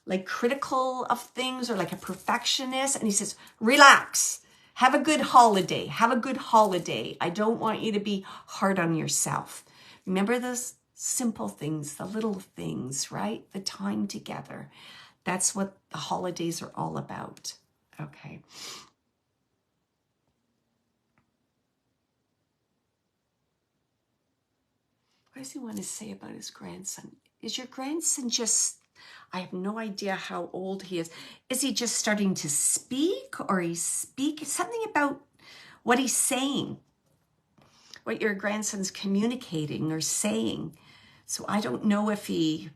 like critical of things or like a perfectionist. And he says, relax, have a good holiday. Have a good holiday. I don't want you to be hard on yourself. Remember those simple things, the little things, right? The time together. That's what the holidays are all about. Okay. What does he want to say about his grandson? Is your grandson just, I have no idea how old he is. Is he just starting to speak or something about what he's saying, what your grandson's communicating or saying? So I don't know if he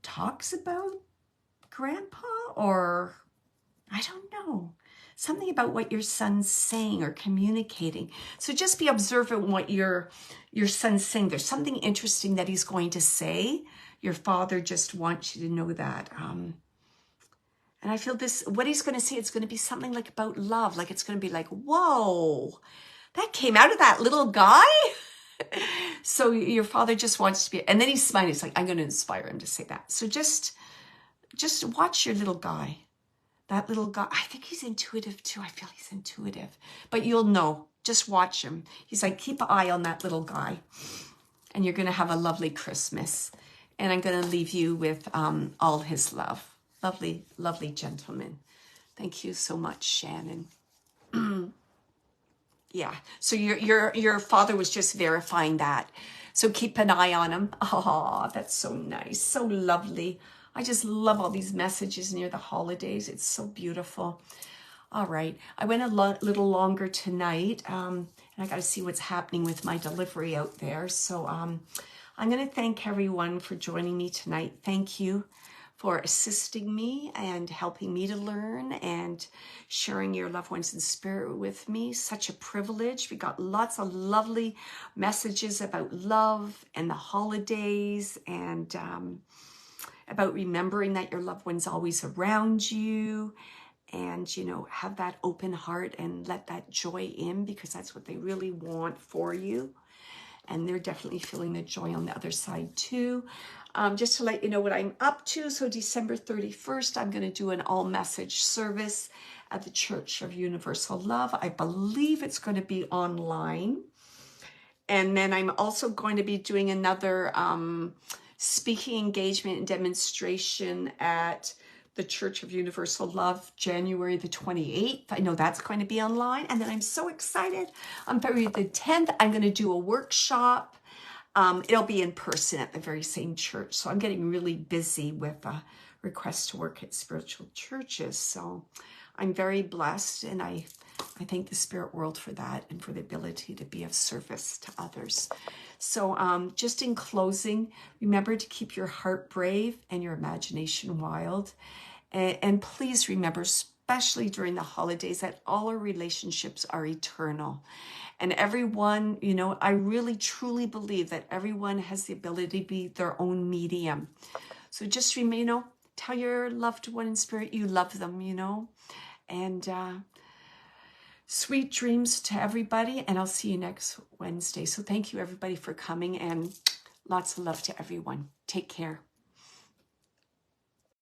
talks about grandpa or I don't know. Something about what your son's saying or communicating. So just be observant what your son's saying. There's something interesting that he's going to say. Your father just wants you to know that. And I feel what he's going to say, it's going to be something like about love. Like it's going to be like, whoa, that came out of that little guy. So your father just wants to be, and then he's smiling. He's like, I'm going to inspire him to say that. So just watch your little guy. That little guy, I think he's intuitive too. I feel he's intuitive. But you'll know. Just watch him. He's like, keep an eye on that little guy. And you're going to have a lovely Christmas. And I'm going to leave you with all his love. Lovely, lovely gentleman. Thank you so much, Shannon. Yeah. So your father was just verifying that. So keep an eye on him. Oh, that's so nice. So lovely. I just love all these messages near the holidays. It's so beautiful. All right. I went a little longer tonight, and I got to see what's happening with my delivery out there. So I'm going to thank everyone for joining me tonight. Thank you for assisting me and helping me to learn and sharing your loved ones in spirit with me. Such a privilege. We got lots of lovely messages about love and the holidays, and about remembering that your loved one's always around you, and, you know, have that open heart and let that joy in, because that's what they really want for you. And they're definitely feeling the joy on the other side too. Just to let you know what I'm up to. So December 31st, I'm going to do an all message service at the Church of Universal Love. I believe it's going to be online. And then I'm also going to be doing another speaking engagement and demonstration at the Church of Universal Love, January the 28th. I know that's going to be online. And then I'm so excited. On February the 10th, I'm going to do a workshop. It'll be in person at the very same church. So I'm getting really busy with requests to work at spiritual churches. So I'm very blessed, and I thank the spirit world for that and for the ability to be of service to others. So just in closing, remember to keep your heart brave and your imagination wild. And please remember, especially during the holidays, that all our relationships are eternal. And everyone, you know, I really truly believe that everyone has the ability to be their own medium. So just remember, you know, tell your loved one in spirit you love them, you know. And sweet dreams to everybody, and I'll see you next Wednesday. So thank you everybody for coming, and lots of love to everyone. Take care.